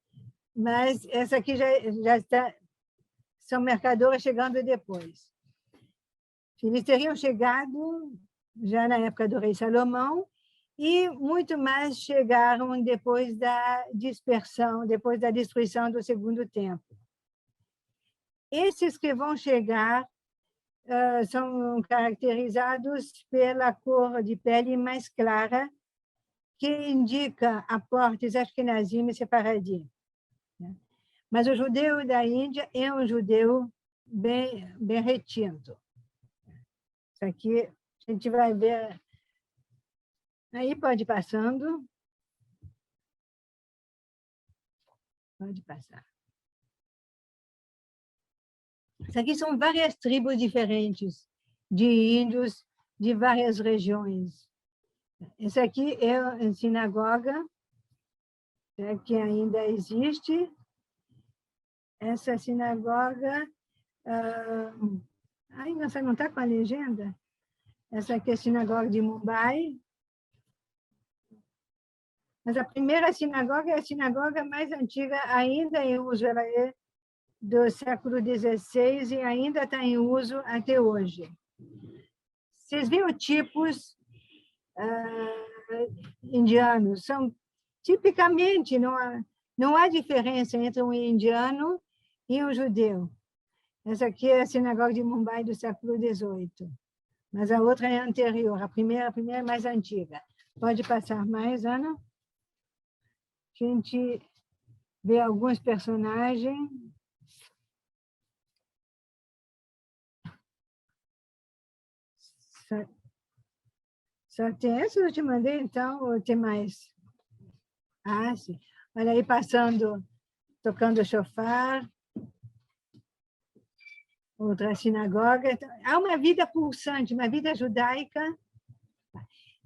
mas essa aqui já está... São mercadores chegando depois. Eles teriam chegado já na época do rei Salomão, e muito mais chegaram depois da dispersão, depois da destruição do segundo templo. Esses que vão chegar são caracterizados pela cor de pele mais clara, que indica aportes ashkenazim e separadim. Mas o judeu da Índia é um judeu bem retinto. Isso aqui a gente vai ver. Aí pode ir passando. Pode passar. Isso aqui são várias tribos diferentes de índios de várias regiões. Essa aqui é a sinagoga, que ainda existe. Essa sinagoga... Ai, nossa, não está com a legenda? Essa aqui é a sinagoga de Mumbai. Mas a primeira sinagoga é a sinagoga mais antiga ainda em uso. Ela é do século XVI e ainda está em uso até hoje. Vocês viram tipos indianos? São tipicamente, não há diferença entre um indiano e um judeu. Essa aqui é a sinagoga de Mumbai do século XVIII. Mas a outra é anterior, a primeira é mais antiga. Pode passar mais, Ana? A gente vê alguns personagens. Só tem essa que eu te mandei, então, ou tem mais? Ah, sim. Olha aí, passando, tocando shofar. Outra sinagoga. Há uma vida pulsante, uma vida judaica.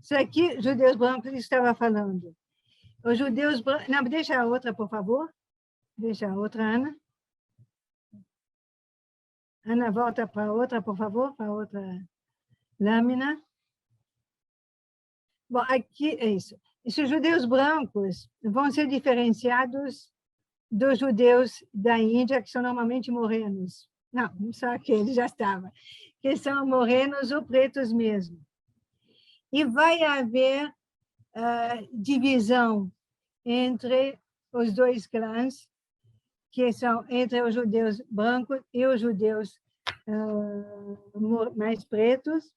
Isso aqui, judeus brancos, estava falando. Os judeus brancos... Não, deixa a outra, por favor. Deixa a outra, Ana. Ana, volta para a outra, por favor, para a outra lâmina. Bom, aqui é isso. Esses judeus brancos vão ser diferenciados dos judeus da Índia, que são normalmente morenos. Não só aqueles, já estava. Que são morenos ou pretos mesmo. E vai haver divisão entre os dois clãs, que são entre os judeus brancos e os judeus mais pretos.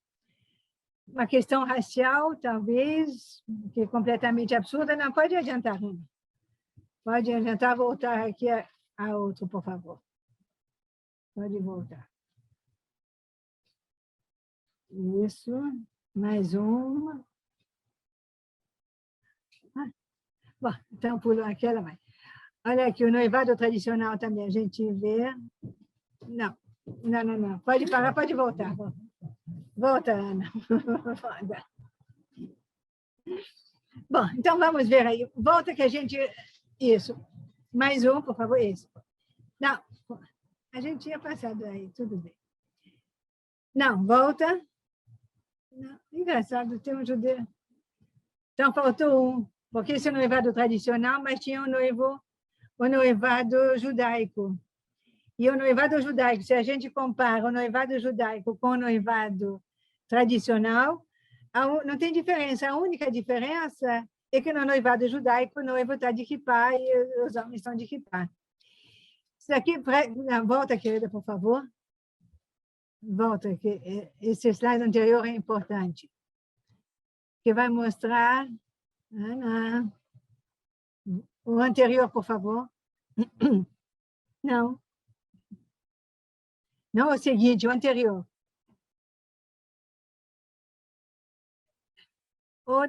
Uma questão racial, talvez, que é completamente absurda. Não, pode adiantar, Ana. Pode adiantar, voltar aqui a outro, por favor. Pode voltar. Isso. Mais uma. Bom, então, pulou aquela, vai. Olha aqui, o noivado tradicional também, a gente vê. Não. Pode parar, pode voltar. Volta, Ana. Bom, então vamos ver aí. Volta que a gente... Isso. Mais um, por favor. Isso. Não, a gente tinha passado aí, tudo bem. Não, volta. Não, engraçado, tem um judeu. Então, faltou um, porque esse é o noivado tradicional, mas tinha o noivado judaico. E o noivado judaico, se a gente compara o noivado judaico com o noivado tradicional, não tem diferença. A única diferença é que no noivado judaico o noivo está de kippá e os homens estão de kippá. Isso aqui, volta, querida, por favor. Volta, que esse slide anterior é importante. Que vai mostrar... O anterior, por favor. Não. Não o seguinte, o anterior. O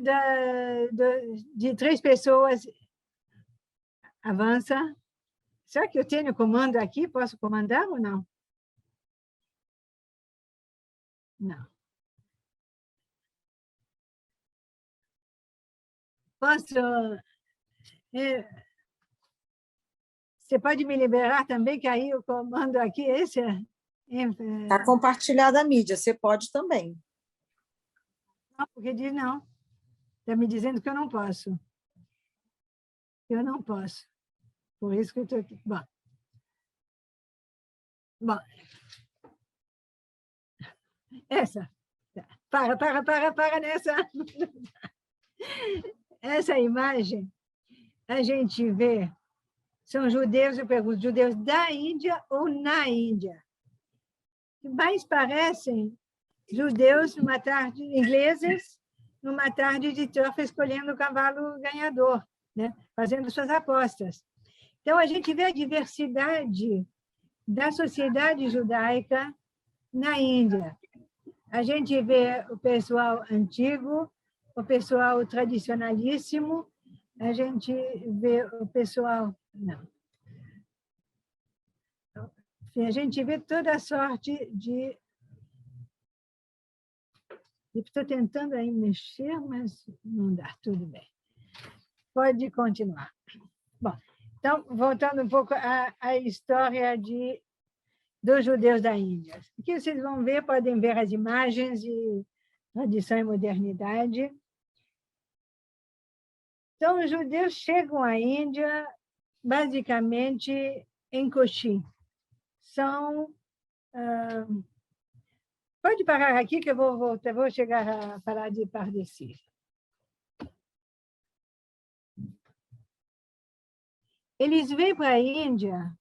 de 3 pessoas avança. Será que eu tenho comando aqui? Posso comandar ou não? Não. Posso... Você pode me liberar também, que aí o comando aqui, esse é... Está compartilhada a mídia, você pode também. Não, porque diz não. Está me dizendo que eu não posso. Eu não posso. Por isso que eu estou aqui. Bom. Essa. Para nessa. Essa imagem, a gente vê, são judeus, eu pergunto, judeus da Índia ou na Índia? Mais parecem judeus numa tarde, ingleses, numa tarde de turf, escolhendo o cavalo ganhador, né? Fazendo suas apostas. Então, a gente vê a diversidade da sociedade judaica na Índia. A gente vê o pessoal antigo, o pessoal tradicionalíssimo, a gente vê o pessoal... Não. A gente vê toda a sorte de... Estou tentando aí mexer, mas não dá, tudo bem. Pode continuar. Bom, então, voltando um pouco à história dos judeus da Índia. Aqui vocês vão ver, podem ver as imagens e tradição e modernidade. Então, os judeus chegam à Índia, basicamente, em Cochin. Pode parar aqui, que eu vou chegar a parar de Pardesi. Eles vêm para a Índia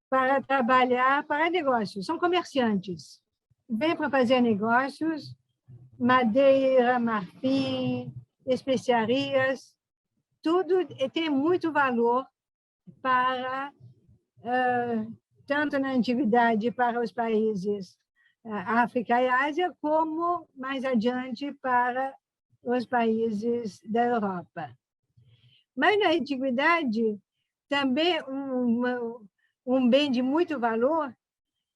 para trabalhar para negócios, são comerciantes. Vêm para fazer negócios, madeira, marfim, especiarias, tudo tem muito valor para, tanto na antiguidade para os países África e Ásia, como mais adiante para os países da Europa. Mas na antiguidade, também um bem de muito valor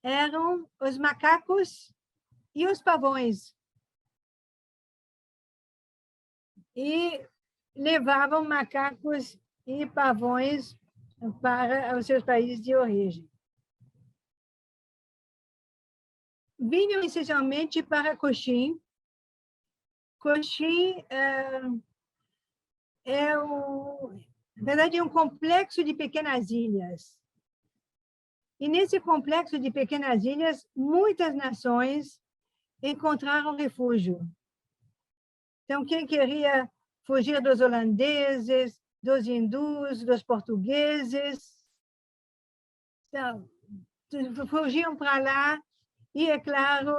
eram os macacos e os pavões. E levavam macacos e pavões para os seus países de origem. Vinham essencialmente para Cochin. Cochin na verdade, é um complexo de pequenas ilhas. E nesse complexo de pequenas ilhas, muitas nações encontraram refúgio. Então, quem queria fugir dos holandeses, dos hindus, dos portugueses, então, fugiam para lá. E, é claro,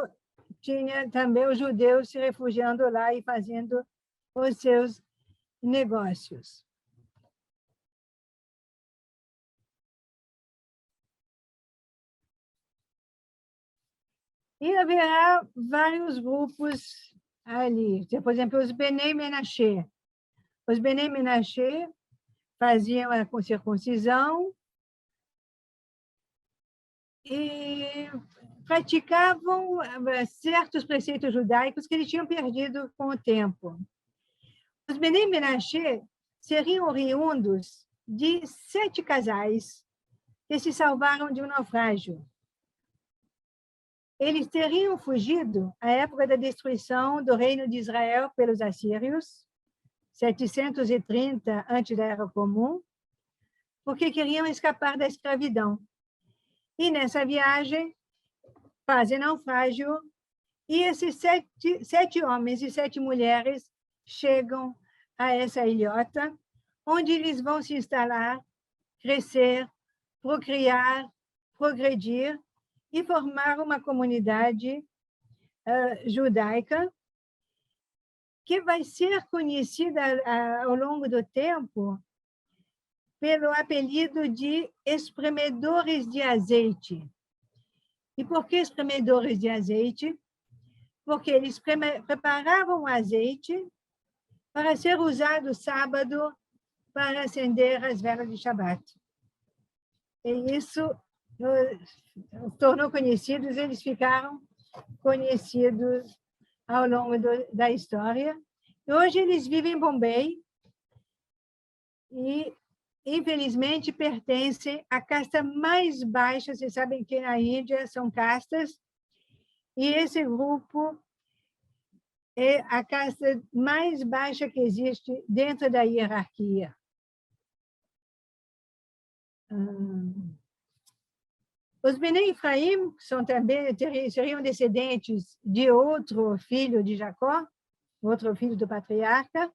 tinha também os judeus se refugiando lá e fazendo os seus negócios. E haverá vários grupos ali. Por exemplo, os Benei Menachê. Os Benei Menachê faziam a circuncisão e praticavam certos preceitos judaicos que eles tinham perdido com o tempo. Os Benei Menachê seriam oriundos de 7 casais que se salvaram de um naufrágio. Eles teriam fugido à época da destruição do reino de Israel pelos assírios, 730 antes da Era Comum, porque queriam escapar da escravidão. E nessa viagem fazem naufrágio e esses 7 homens e 7 mulheres chegam a essa ilhota, onde eles vão se instalar, crescer, procriar, progredir e formar uma comunidade judaica que vai ser conhecida ao longo do tempo pelo apelido de espremedores de azeite. E por que espremedores de azeite? Porque eles preparavam o azeite para ser usado sábado para acender as velas de Shabat. E isso os tornou conhecidos, eles ficaram conhecidos ao longo da história. Hoje eles vivem em Bombay e, infelizmente, pertencem à casta mais baixa. Vocês sabem que na Índia são castas, e esse grupo é a casta mais baixa que existe dentro da hierarquia. Os Benei Efraim seriam descendentes de outro filho de Jacó, outro filho do patriarca.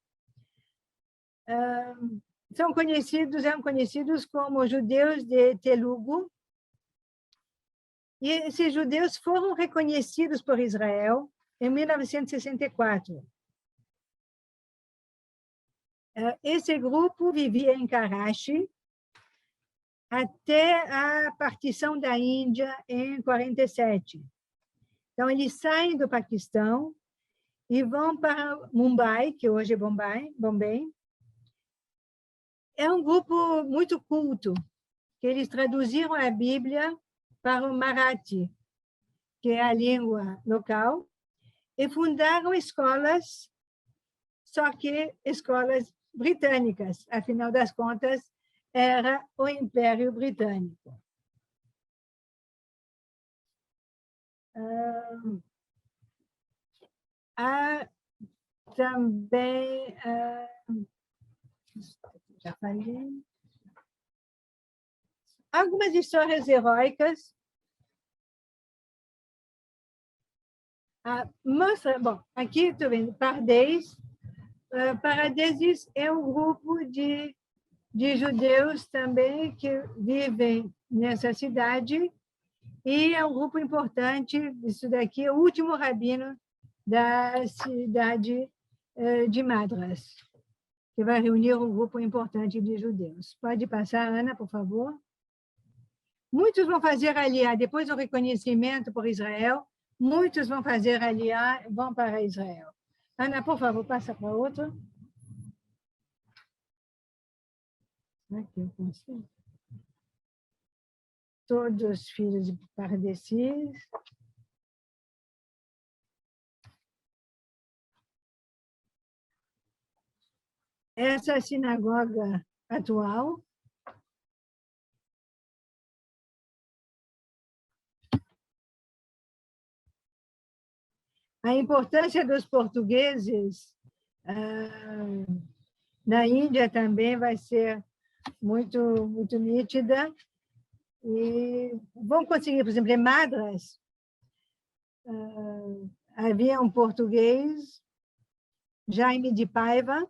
Eram conhecidos como judeus de Telugu. E esses judeus foram reconhecidos por Israel em 1964. Esse grupo vivia em Karachi até a partição da Índia em 47. Então, eles saem do Paquistão e vão para Mumbai, que hoje é Bombay. É um grupo muito culto, que eles traduziram a Bíblia para o Marathi, que é a língua local, e fundaram escolas, só que escolas britânicas, afinal das contas, era o Império Britânico. Há também... já falei. Algumas histórias heróicas. Mostra, bom, aqui estou vendo Pardes. Pardeses é um grupo de judeus também que vivem nessa cidade e é um grupo importante. Isso daqui é o último rabino da cidade de Madras, que vai reunir um grupo importante de judeus. Pode passar, Ana, por favor. Muitos vão fazer aliá, depois do reconhecimento por Israel, muitos vão fazer aliá, vão para Israel. Ana, por favor, passa para outra. Aqui eu consigo. Todos os filhos de Pardesis. Essa é a sinagoga atual. A importância dos portugueses na Índia também vai ser muito, muito nítida. E vão conseguir, por exemplo, em Madras, havia um português, Jaime de Paiva,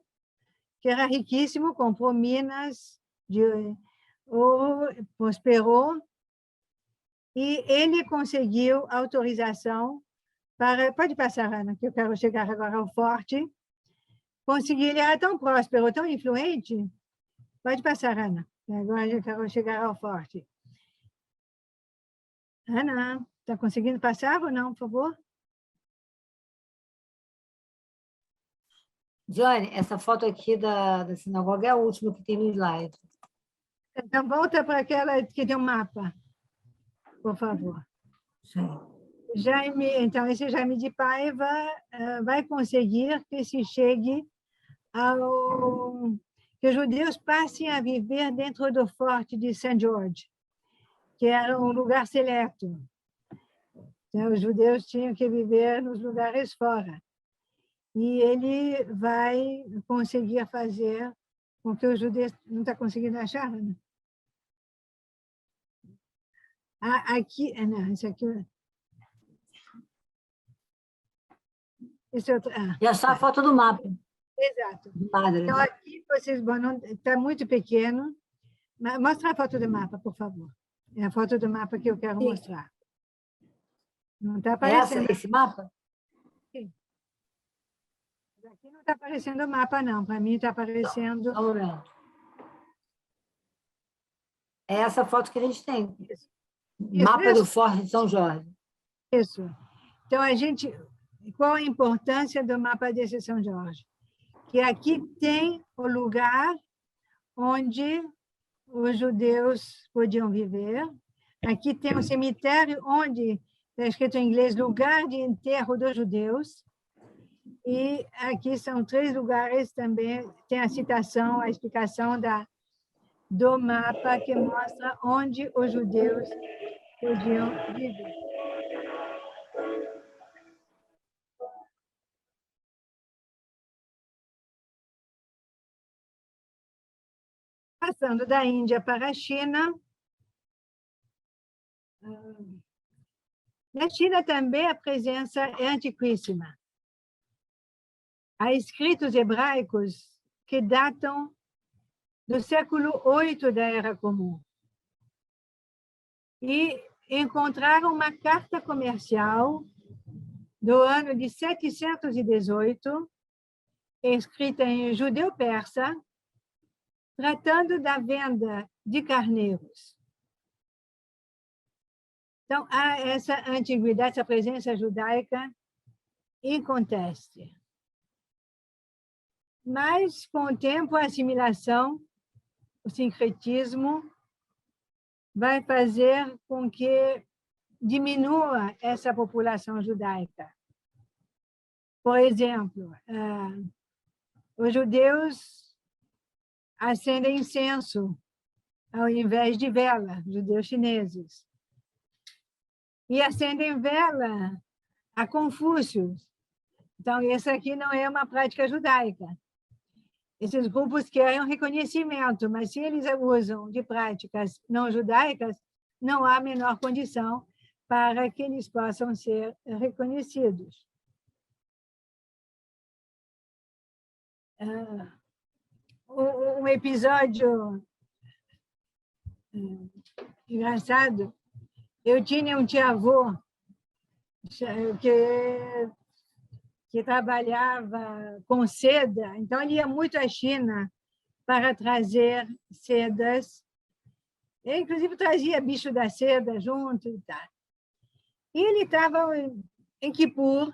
que era riquíssimo, comprou minas de ouro, prosperou, e ele conseguiu autorização para... Pode passar, Ana, que eu quero chegar agora ao forte. Ele era tão próspero, tão influente. Pode passar, Ana. Agora eu quero chegar ao forte. Ana, está conseguindo passar ou não, por favor? Joane, essa foto aqui da sinagoga é a última que tem no slide. Então, volta para aquela que tem um mapa, por favor. Sim. Então, esse Jaime de Paiva vai conseguir que se chegue que os judeus passem a viver dentro do forte de St. George, que era um lugar seleto. Então, os judeus tinham que viver nos lugares fora. E ele vai conseguir fazer com que os judeus... Não está conseguindo achar, né? Aqui... Não, isso aqui... Esse outro, e achar a foto do mapa. Exato. Madras. Então, aqui vocês vão... Está muito pequeno. Mostra a foto do mapa, por favor. É a foto do mapa que eu quero mostrar. Não está aparecendo. Esse mapa? Sim. Aqui não está aparecendo o mapa, não. Para mim está aparecendo... É essa foto que a gente tem. Isso. Mapa do Forte de São Jorge. Isso. Então, qual a importância do mapa desse São Jorge? Que aqui tem o lugar onde os judeus podiam viver. Aqui tem o cemitério onde está escrito em inglês lugar de enterro dos judeus. E aqui são 3 lugares também, tem a citação, a explicação do mapa que mostra onde os judeus podiam viver. Passando da Índia para a China. Na China também a presença é antiquíssima. Há escritos hebraicos que datam do século VIII da Era Comum. E encontraram uma carta comercial do ano de 718, escrita em judeu-persa, tratando da venda de carneiros. Então, há essa antiguidade, essa presença judaica inconteste. Mas, com o tempo, a assimilação, o sincretismo, vai fazer com que diminua essa população judaica. Por exemplo, os judeus acendem incenso ao invés de vela, judeus chineses. E acendem vela a Confúcio, Então, essa aqui não é uma prática judaica. Esses grupos querem um reconhecimento, mas se eles usam de práticas não judaicas, não há a menor condição para que eles possam ser reconhecidos. Um episódio engraçado, eu tinha um tio-avô que trabalhava com seda, então ele ia muito à China para trazer sedas. Ele, inclusive, trazia bicho da seda junto e tal. E ele estava em Kippur,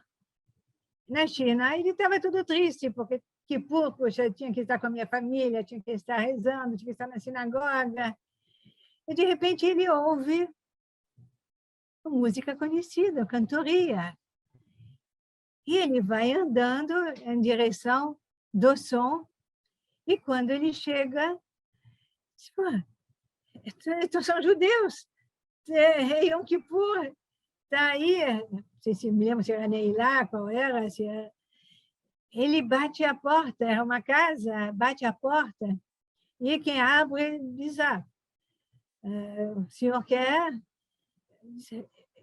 na China, e ele estava todo triste, porque Kippur, poxa, eu tinha que estar com a minha família, tinha que estar rezando, tinha que estar na sinagoga. E, de repente, ele ouve música conhecida, cantoria. E ele vai andando em direção do som, e quando ele chega, estou são judeus, Rei Yom Kippur, está aí, não sei se me lembro se era Neilá, qual era, se era... Ele bate a porta, era uma casa, bate a porta, e quem abre diz, o senhor quer?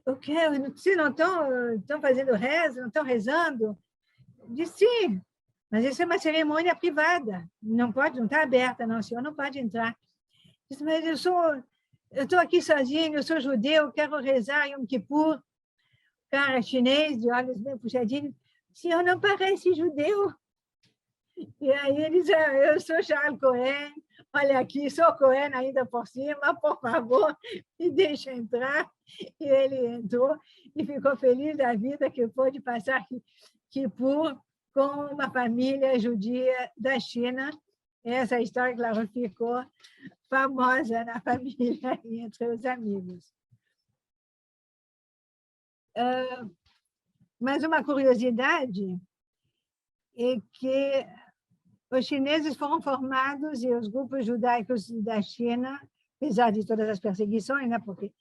Eu quero, se não estão fazendo reza, não estão rezando? Diz sim, mas isso é uma cerimônia privada, não está aberta, não, o senhor não pode entrar. Diz, mas eu estou aqui sozinho, eu sou judeu, quero rezar Yom Kippur. Cara chinês, de olhos bem puxadinhos, o senhor não parece judeu. E aí ele diz, eu sou Charles Cohen, olha aqui, sou Cohen ainda por cima, por favor, me deixa entrar. E ele entrou e ficou feliz da vida que pôde passar Kippur com uma família judia da China. Essa história, claro, ficou famosa na família e entre os amigos. Mas uma curiosidade é que os chineses foram formados e os grupos judaicos da China, apesar de todas as perseguições, né, porque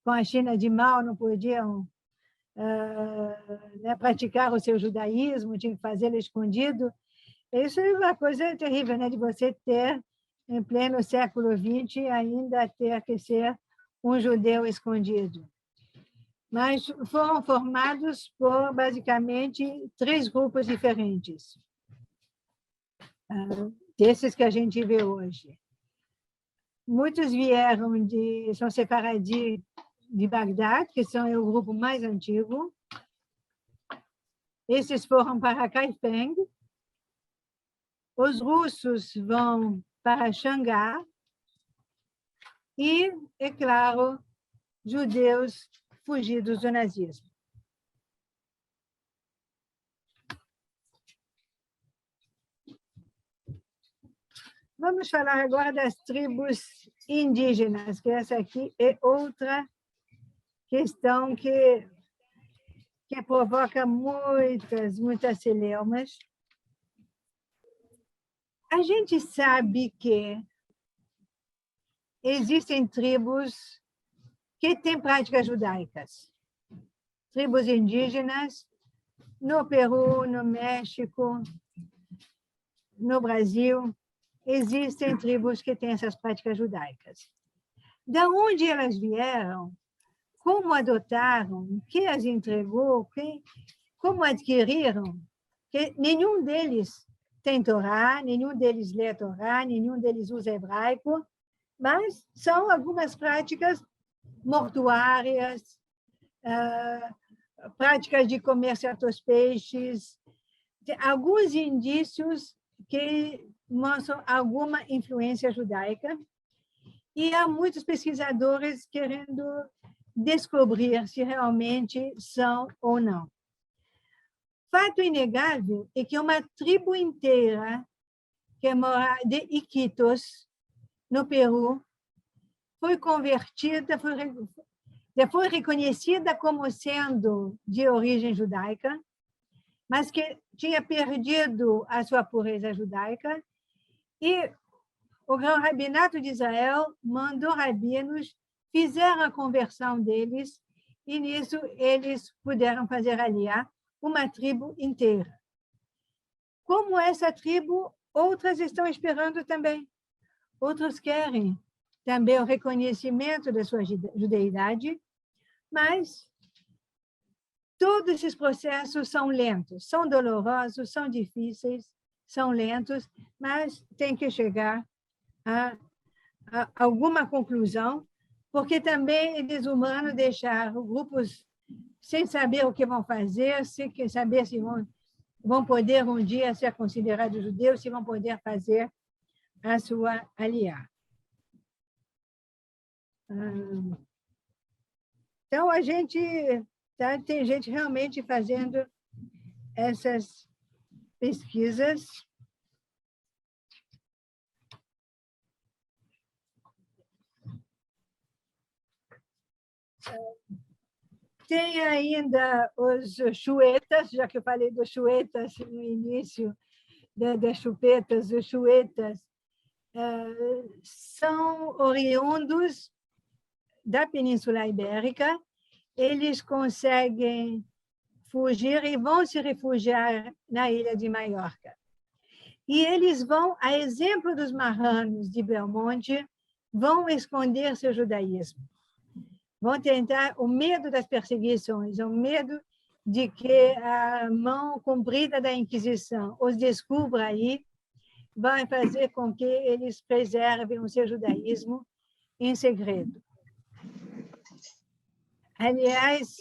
com a China de Mao não podiam praticar o seu judaísmo, tinham que fazê-lo escondido. Isso é uma coisa terrível, né, de você ter, em pleno século XX, ainda ter que ser um judeu escondido. Mas foram formados por, basicamente, 3 grupos diferentes, desses que a gente vê hoje. Muitos vieram são sefaradi de Bagdá, que são o grupo mais antigo. Esses foram para Kaifeng. Os russos vão para Xangai. E, é claro, judeus fugidos do nazismo. Vamos falar agora das tribos indígenas, que essa aqui é outra questão que provoca muitas celeumas. A gente sabe que existem tribos que têm práticas judaicas. Tribos indígenas no Peru, no México, no Brasil, existem tribos que têm essas práticas judaicas. Da onde elas vieram, como adotaram, o que as entregou, como adquiriram, que nenhum deles tem Torá, nenhum deles lê Torá, nenhum deles usa hebraico, mas são algumas práticas mortuárias, práticas de comer certos peixes, alguns indícios que mostram alguma influência judaica, e há muitos pesquisadores querendo descobrir se realmente são ou não. Fato inegável é que uma tribo inteira que mora de Iquitos, no Peru, foi convertida, foi reconhecida como sendo de origem judaica, mas que tinha perdido a sua pureza judaica, e o Grão Rabinato de Israel mandou rabinos, fizeram a conversão deles, e nisso eles puderam fazer aliá, uma tribo inteira. Como essa tribo, outras estão esperando também. Outros querem também o reconhecimento da sua judeidade, mas todos esses processos são lentos, são dolorosos, são difíceis, são lentos, mas tem que chegar a alguma conclusão, porque também é desumano deixar grupos sem saber o que vão fazer, sem saber se vão poder um dia ser considerados judeus, se vão poder fazer a sua aliá. Então, a gente tem gente realmente fazendo essas pesquisas. Tem ainda os chuetas, já que eu falei dos chuetas no início, das chupetas, os chuetas são oriundos da Península Ibérica, eles conseguem fugir e vão se refugiar na ilha de Maiorca. E eles vão, a exemplo dos marranos de Belmonte, vão esconder seu judaísmo. Vão tentar, o medo das perseguições, o medo de que a mão comprida da Inquisição os descubra aí, vai fazer com que eles preservem o seu judaísmo em segredo. Aliás,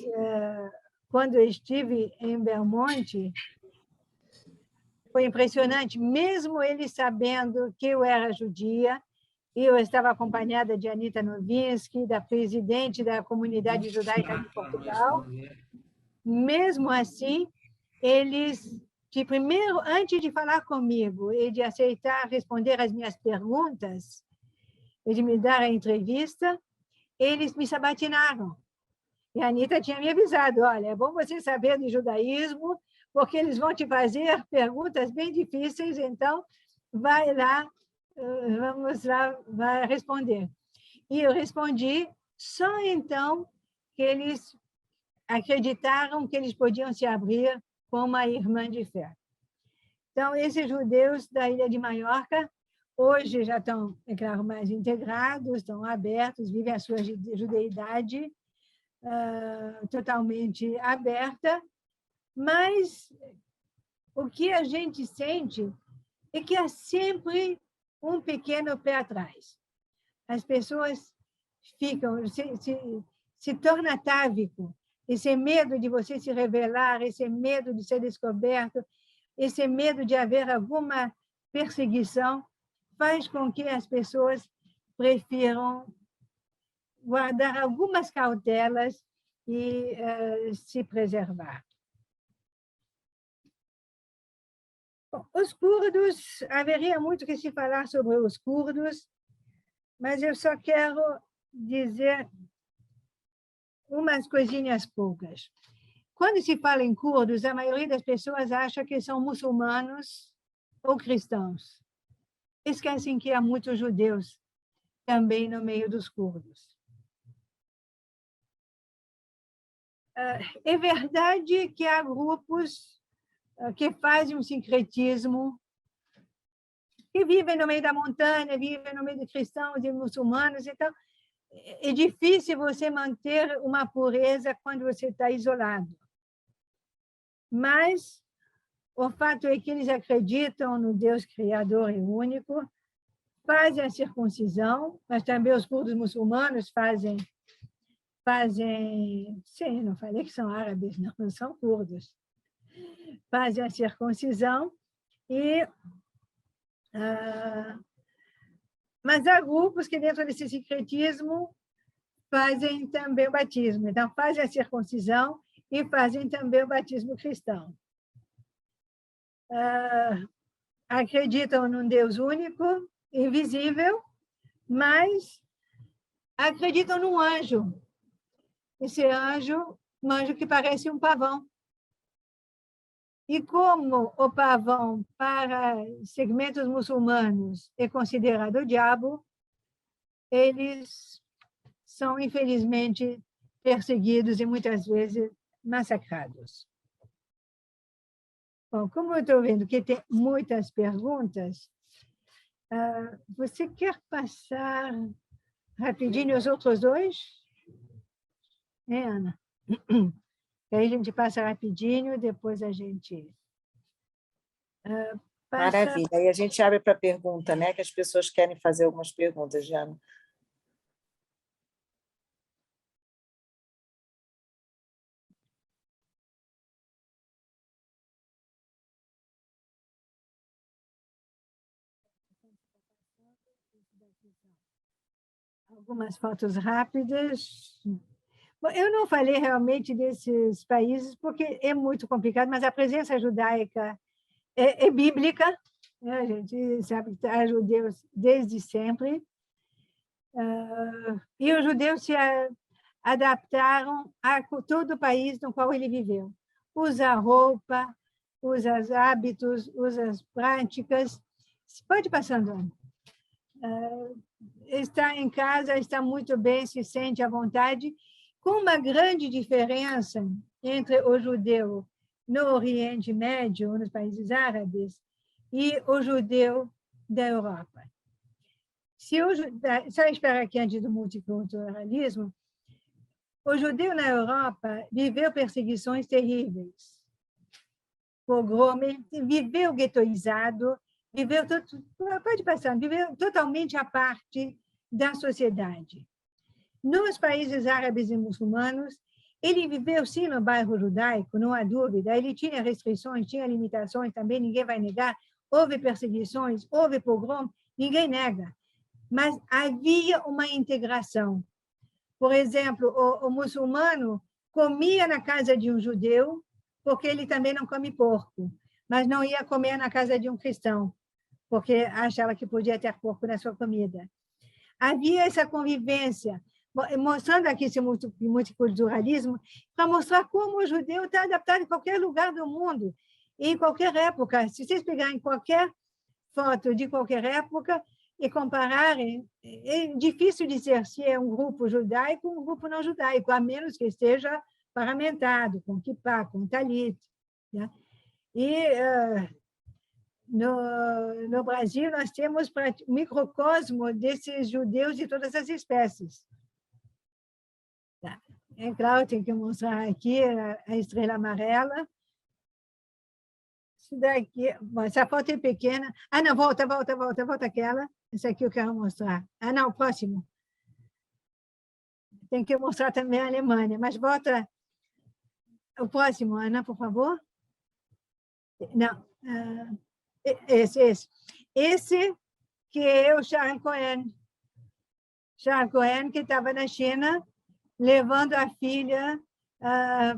quando eu estive em Belmonte, foi impressionante, mesmo eles sabendo que eu era judia, e eu estava acompanhada de Anita Novinsky, da presidente da comunidade judaica de Portugal, mesmo assim, eles, primeiro, antes de falar comigo e de aceitar responder as minhas perguntas, e de me dar a entrevista, eles me sabatinaram. E a Anita tinha me avisado, olha, é bom você saber de judaísmo, porque eles vão te fazer perguntas bem difíceis, então vai lá, vamos lá, vai responder. E eu respondi, só então que eles acreditaram que eles podiam se abrir com uma irmã de fé. Então, esses judeus da ilha de Maiorca, hoje já estão, é claro, mais integrados, estão abertos, vivem a sua judeidade, totalmente aberta, mas o que a gente sente é que há sempre um pequeno pé atrás. As pessoas ficam, se torna atávico, esse medo de você se revelar, esse medo de ser descoberto, esse medo de haver alguma perseguição, faz com que as pessoas prefiram guardar algumas cautelas e se preservar. Bom, os curdos, haveria muito que se falar sobre os curdos, mas eu só quero dizer umas coisinhas poucas. Quando se fala em curdos, a maioria das pessoas acha que são muçulmanos ou cristãos. Esquecem que há muitos judeus também no meio dos curdos. É verdade que há grupos que fazem um sincretismo, que vivem no meio da montanha, vivem no meio de cristãos e muçulmanos, então é difícil você manter uma pureza quando você está isolado. Mas o fato é que eles acreditam no Deus Criador e único, fazem a circuncisão, mas também os curdos muçulmanos fazem, sim, não falei que são árabes, não são curdos, fazem a circuncisão, mas há grupos que dentro desse sincretismo fazem também o batismo, então fazem a circuncisão e fazem também o batismo cristão. Acreditam num Deus único, invisível, mas acreditam num anjo. Esse anjo, um anjo que parece um pavão. E como o pavão, para segmentos muçulmanos, é considerado o diabo, eles são, infelizmente, perseguidos e muitas vezes massacrados. Bom, como eu estou vendo que tem muitas perguntas, você quer passar rapidinho os outros dois? Ana? Aí a gente passa rapidinho, depois a gente passa... Maravilha. Aí a gente abre para pergunta, né? Que as pessoas querem fazer algumas perguntas, Jana. Algumas fotos rápidas. Bom, eu não falei realmente desses países, porque é muito complicado, mas a presença judaica é bíblica, né? A gente sabe que há judeus desde sempre, e os judeus se adaptaram a todo o país no qual ele viveu. Usa roupa, usa os hábitos, usa as práticas. Pode passando, Ana. Está em casa, está muito bem, se sente à vontade, com uma grande diferença entre o judeu no Oriente Médio, nos países árabes, e o judeu da Europa. Só esperar aqui antes do multiculturalismo, o judeu na Europa viveu perseguições terríveis, pogrom, viveu guetoizado, viveu totalmente à parte da sociedade. Nos países árabes e muçulmanos, ele viveu, sim, no bairro judaico, não há dúvida. Ele tinha restrições, tinha limitações também, ninguém vai negar. Houve perseguições, houve pogrom, ninguém nega. Mas havia uma integração. Por exemplo, o muçulmano comia na casa de um judeu, porque ele também não come porco, mas não ia comer na casa de um cristão, porque achava que podia ter porco na sua comida. Havia essa convivência, mostrando aqui esse multiculturalismo, para mostrar como o judeu está adaptado em qualquer lugar do mundo, em qualquer época. Se vocês pegarem qualquer foto de qualquer época e compararem, é difícil dizer se é um grupo judaico ou um grupo não judaico, a menos que esteja paramentado, com kippá, com talit. Né? E no Brasil, nós temos um microcosmo desses judeus de todas as espécies. Tá. É claro, tem que mostrar aqui a estrela amarela. Isso daqui, bom, essa foto é pequena. Ah, não, volta aquela. Essa aqui eu quero mostrar. Ah, não, próximo. Tem que mostrar também a Alemanha, mas volta o próximo, Ana, por favor. Não, esse. Esse que é o Charles Cohen. Charles Cohen, que estava na China, levando a filha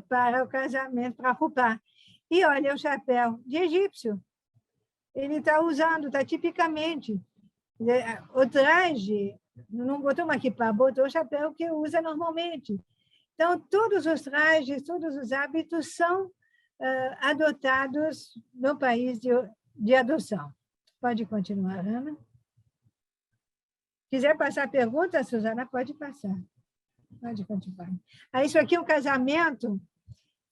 para o casamento, para Rupá. E olha o chapéu de egípcio. Ele está usando, está tipicamente. O traje, não botou uma kippá, botou o chapéu que usa normalmente. Então, todos os trajes, todos os hábitos são adotados no país de adoção. Pode continuar, Ana. Quiser passar pergunta, Suzana, pode passar. Pode continuar. Isso aqui é um casamento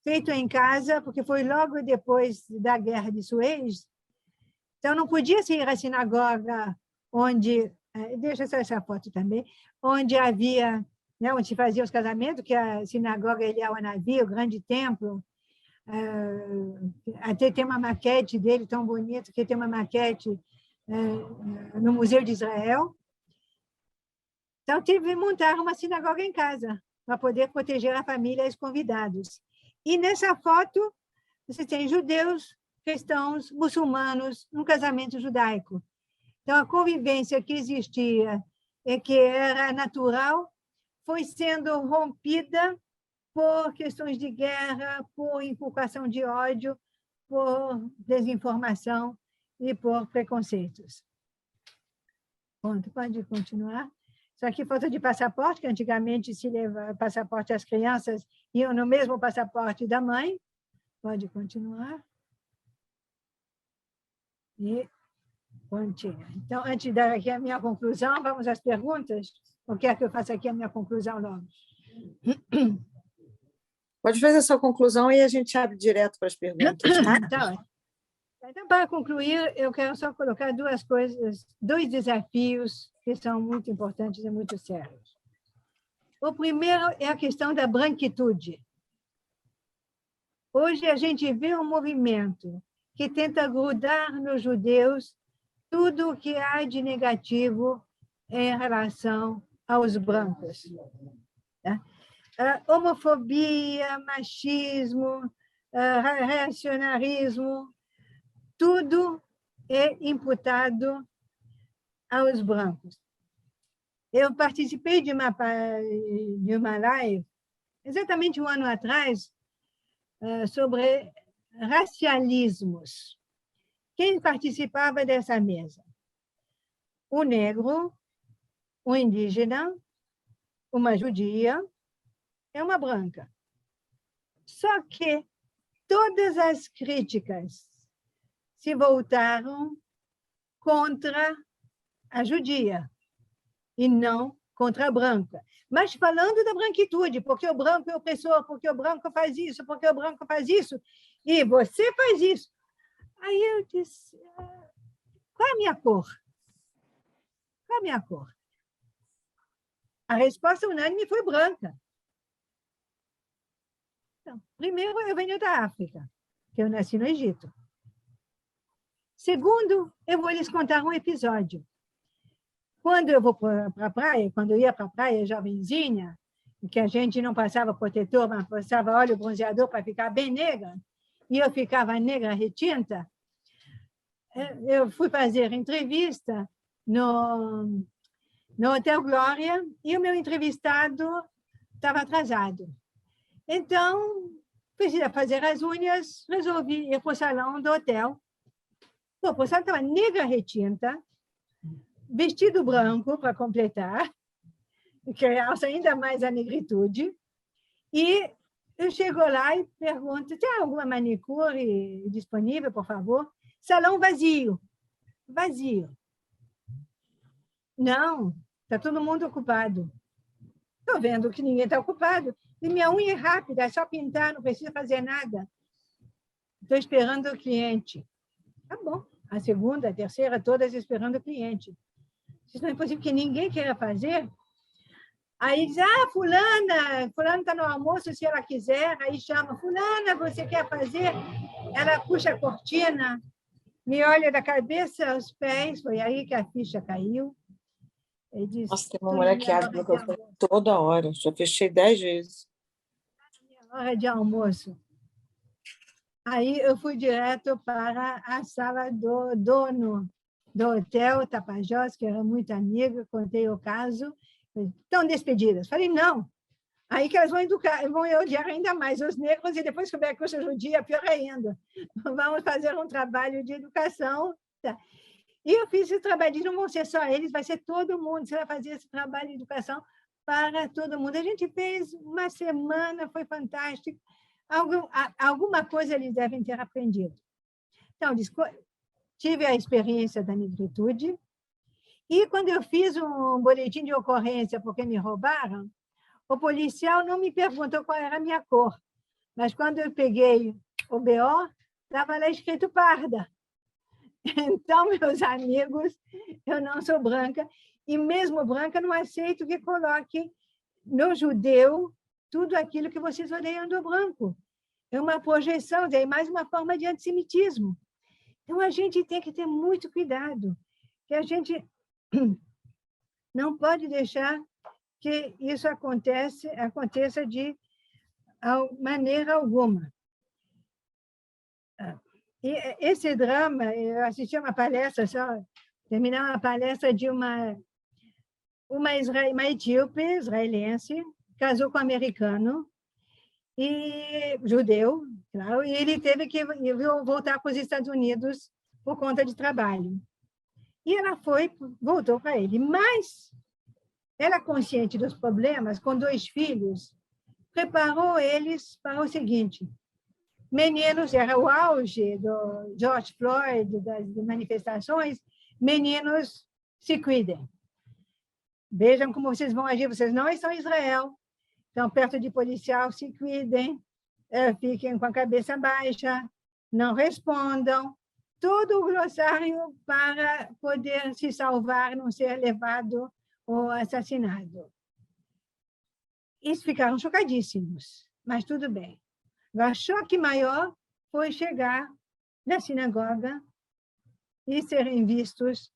feito em casa, porque foi logo depois da Guerra de Suez. Então, não podia se ir à sinagoga onde... Deixa só essa foto também. Onde havia... Né, onde se fazia os casamentos, que a sinagoga Eliyahu Hanavi, o grande templo. Até tem uma maquete dele tão bonito, que tem uma maquete no Museu de Israel. Então, tive que montar uma sinagoga em casa, para poder proteger a família e os convidados. E nessa foto, você tem judeus, cristãos, muçulmanos, num casamento judaico. Então, a convivência que existia e que era natural foi sendo rompida por questões de guerra, por inculcação de ódio, por desinformação e por preconceitos. Pronto, pode continuar. Isso aqui falta de passaporte, que antigamente se levava passaporte às crianças, iam no mesmo passaporte da mãe. Pode continuar. E continua. Então, antes de dar aqui a minha conclusão, vamos às perguntas? Ou quer que eu faça aqui a minha conclusão logo? Pode fazer a sua conclusão e a gente abre direto para as perguntas, tá? Tá. Então, para concluir, eu quero só colocar duas coisas, dois desafios que são muito importantes e muito sérios. O primeiro é a questão da branquitude. Hoje a gente vê um movimento que tenta grudar nos judeus tudo o que há de negativo em relação aos brancos. Tá? Homofobia, machismo, reacionarismo, tudo é imputado aos brancos. Eu participei de uma live, exatamente um ano atrás, sobre racialismos. Quem participava dessa mesa? O negro, o indígena, uma judia e uma branca. Só que todas as críticas se voltaram contra a judia e não contra a branca. Mas falando da branquitude, porque o branco é opressor, porque o branco faz isso, porque o branco faz isso, e você faz isso. Aí eu disse, qual é a minha cor? Qual é a minha cor? A resposta unânime foi branca. Então, primeiro, eu venho da África, que eu nasci no Egito. Segundo, eu vou lhes contar um episódio. Quando eu vou para a praia, quando eu ia para a praia jovenzinha, que a gente não passava protetor, mas passava óleo bronzeador para ficar bem negra, e eu ficava negra retinta, eu fui fazer entrevista no Hotel Glória e o meu entrevistado estava atrasado. Então, precisa fazer as unhas, resolvi ir para o salão do hotel. O salão estava negra retinta, vestido branco para completar, que realça ainda mais a negritude. E eu chego lá e pergunto, tem alguma manicure disponível, por favor? Salão vazio. Vazio. Não, está todo mundo ocupado. Estou vendo que ninguém está ocupado. E minha unha é rápida, é só pintar, não precisa fazer nada. Estou esperando o cliente. Tá bom. A segunda, a terceira, todas esperando o cliente. Isso não é possível que ninguém queira fazer. Aí diz, fulana está no almoço, se ela quiser. Aí chama, fulana, você quer fazer? Ela puxa a cortina, me olha da cabeça aos pés, foi aí que a ficha caiu. Ele disse, nossa, tem uma mulher que abre meu microfone toda hora, já fechei 10 vezes. Hora de almoço. Aí eu fui direto para a sala do dono do hotel Tapajós, que era muito amigo, contei o caso. Estão despedidas. Falei, não. Aí que elas vão odiar ainda mais os negros, e depois que houver curso judia, pior ainda. Vamos fazer um trabalho de educação. Tá. E eu fiz esse trabalho, não vão ser só eles, vai ser todo mundo. Você vai fazer esse trabalho de educação para todo mundo. A gente fez uma semana, foi fantástico. Alguma coisa eles devem ter aprendido. Então, tive a experiência da negritude, e quando eu fiz um boletim de ocorrência porque me roubaram, o policial não me perguntou qual era a minha cor, mas quando eu peguei o BO, estava lá escrito parda. Então, meus amigos, eu não sou branca, e mesmo branca não aceito que coloque no judeu tudo aquilo que vocês odeiam do branco. É uma projeção, é mais uma forma de antissemitismo. Então, a gente tem que ter muito cuidado, que a gente não pode deixar que isso aconteça de maneira alguma. E esse drama, eu assisti a uma palestra, só terminar uma palestra de uma etíope israelense, casou com um americano, e judeu, claro, e ele teve que voltar para os Estados Unidos por conta de trabalho. E ela voltou para ele. Mas ela, consciente dos problemas, com 2 filhos, preparou eles para o seguinte: meninos, era o auge do George Floyd, das manifestações, meninos, se cuidem. Vejam como vocês vão agir, vocês não estão em Israel, estão perto de policial, se cuidem, fiquem com a cabeça baixa, não respondam. todo o glossário para poder se salvar, não ser levado ou assassinado. Eles ficaram chocadíssimos, mas tudo bem. Agora, o choque maior foi chegar na sinagoga e serem vistos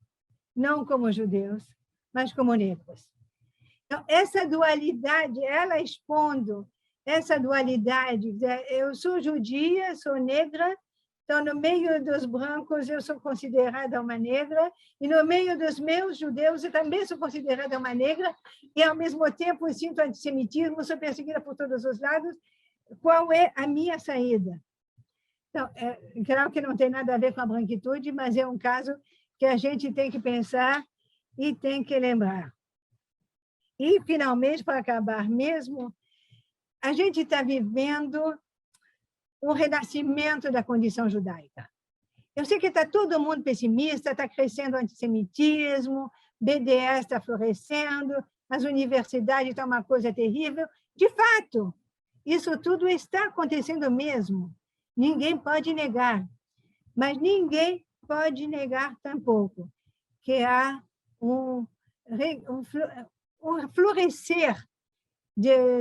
não como judeus, mas como negros. Então, essa dualidade, ela expondo essa dualidade, eu sou judia, sou negra, então, no meio dos brancos, eu sou considerada uma negra, e no meio dos meus judeus, eu também sou considerada uma negra, e, ao mesmo tempo, eu sinto antissemitismo, sou perseguida por todos os lados. Qual é a minha saída? Então, claro que não tem nada a ver com a branquitude, mas é um caso que a gente tem que pensar e tem que lembrar. E, finalmente, para acabar mesmo, a gente está vivendo o renascimento da condição judaica. Eu sei que está todo mundo pessimista, está crescendo o antissemitismo, BDS está florescendo, as universidades estão uma coisa terrível. De fato, isso tudo está acontecendo mesmo. Ninguém pode negar. Mas ninguém pode negar tampouco que há um florescer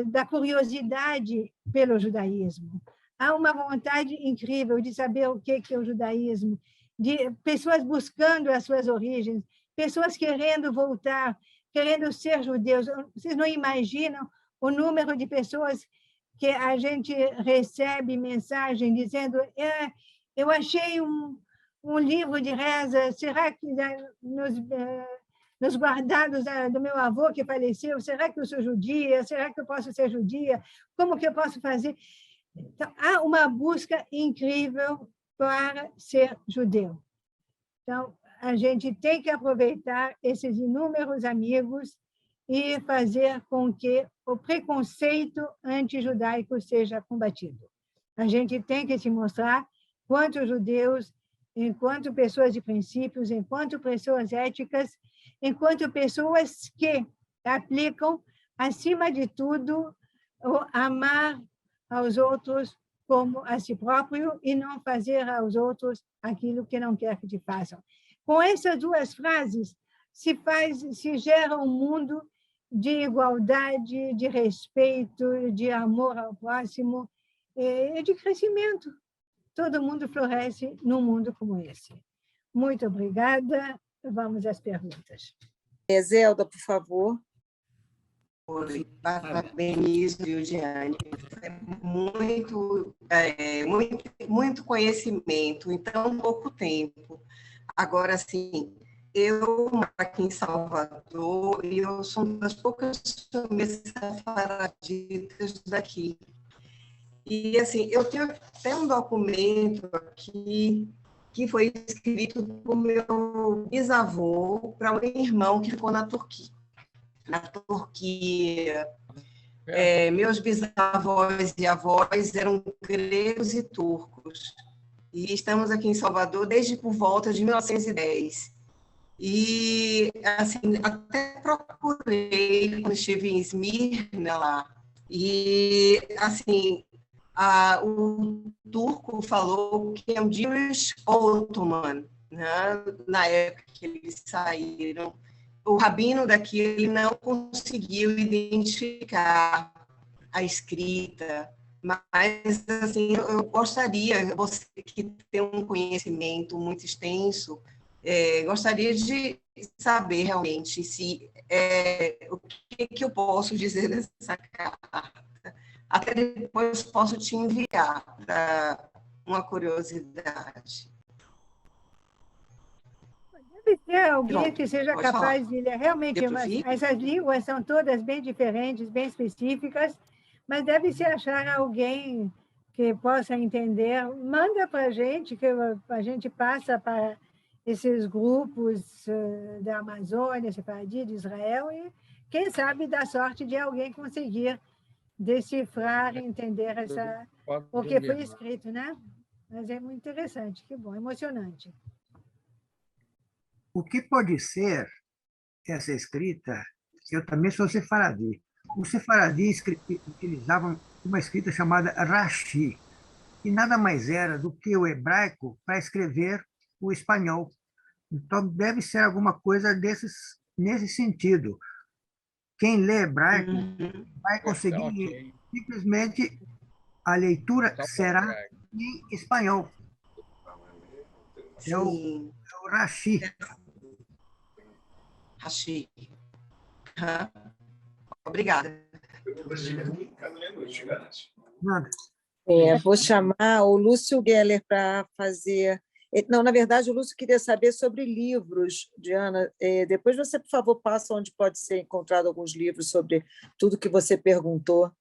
da curiosidade pelo judaísmo. Há uma vontade incrível de saber o que é o judaísmo, de pessoas buscando as suas origens, pessoas querendo voltar, querendo ser judeus. Vocês não imaginam o número de pessoas que a gente recebe mensagem dizendo eu achei um livro de reza, será que nos guardados do meu avô que faleceu, será que eu sou judia? Será que eu posso ser judia? Como que eu posso fazer? Então, há uma busca incrível para ser judeu. Então, a gente tem que aproveitar esses inúmeros amigos e fazer com que o preconceito anti-judaico seja combatido. A gente tem que se mostrar quanto judeus, enquanto pessoas de princípios, enquanto pessoas éticas, enquanto pessoas que aplicam, acima de tudo, o amar aos outros como a si próprio e não fazer aos outros aquilo que não quer que te façam. Com essas duas frases, se gera um mundo de igualdade, de respeito, de amor ao próximo e de crescimento. Todo mundo floresce num mundo como esse. Muito obrigada. Vamos às perguntas. Zelda, por favor. Parabenizo, Diane. Muito conhecimento em tão pouco tempo. Agora, sim, eu moro aqui em Salvador e eu sou uma das poucas famílias sefaraditas daqui. E, assim, eu tenho até um documento aqui que foi escrito por meu bisavô para um irmão que ficou na Turquia. Meus bisavós e avós eram gregos e turcos. E estamos aqui em Salvador desde por volta de 1910. E, assim, até procurei quando estive em Esmirna lá. E, assim, o turco falou que é um Jewish Ottoman, né? Na época que eles saíram. O rabino daqui ele não conseguiu identificar a escrita, mas assim, eu gostaria, você que tem um conhecimento muito extenso, gostaria de saber realmente o que eu posso dizer nessa carta. Até depois posso te enviar para uma curiosidade. Deve ter alguém que seja capaz de ler. Realmente, essas línguas são todas bem diferentes, bem específicas, mas deve se achar alguém que possa entender. Manda para a gente, que a gente passa para esses grupos da Amazônia, Sephardi, de Israel, e quem sabe dá sorte de alguém conseguir decifrar e entender o que foi escrito, né? Mas é muito interessante, que bom, emocionante. O que pode ser essa escrita? Eu também sou sefaradi. Os sefaradis utilizavam uma escrita chamada Rashi, que nada mais era do que o hebraico para escrever o espanhol. Então, deve ser alguma coisa nesse sentido. Quem lê hebraico vai conseguir ler. Simplesmente a leitura será em espanhol. É Sim, o Rashi. Rashi. Aham. Obrigada. Nada. Vou chamar o Lúcio Geller para fazer... Não, na verdade, o Lúcio queria saber sobre livros, Diana. Depois você, por favor, passa onde pode ser encontrado alguns livros sobre tudo que você perguntou.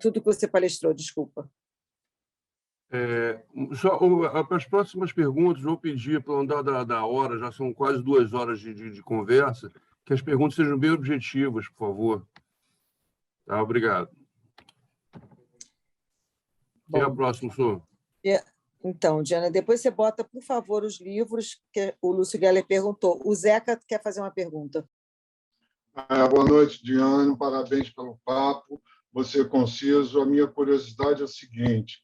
Tudo que você palestrou, desculpa. Para as próximas perguntas, vou pedir, para andar da hora, já são quase 2 horas de conversa, que as perguntas sejam bem objetivas, por favor. Tá, obrigado. E a próxima, senhor? Então, Diana, depois você bota, por favor, os livros que o Lúcio Geller perguntou. O Zeca quer fazer uma pergunta. Boa noite, Diana. Parabéns pelo papo. Você é conciso. A minha curiosidade é a seguinte.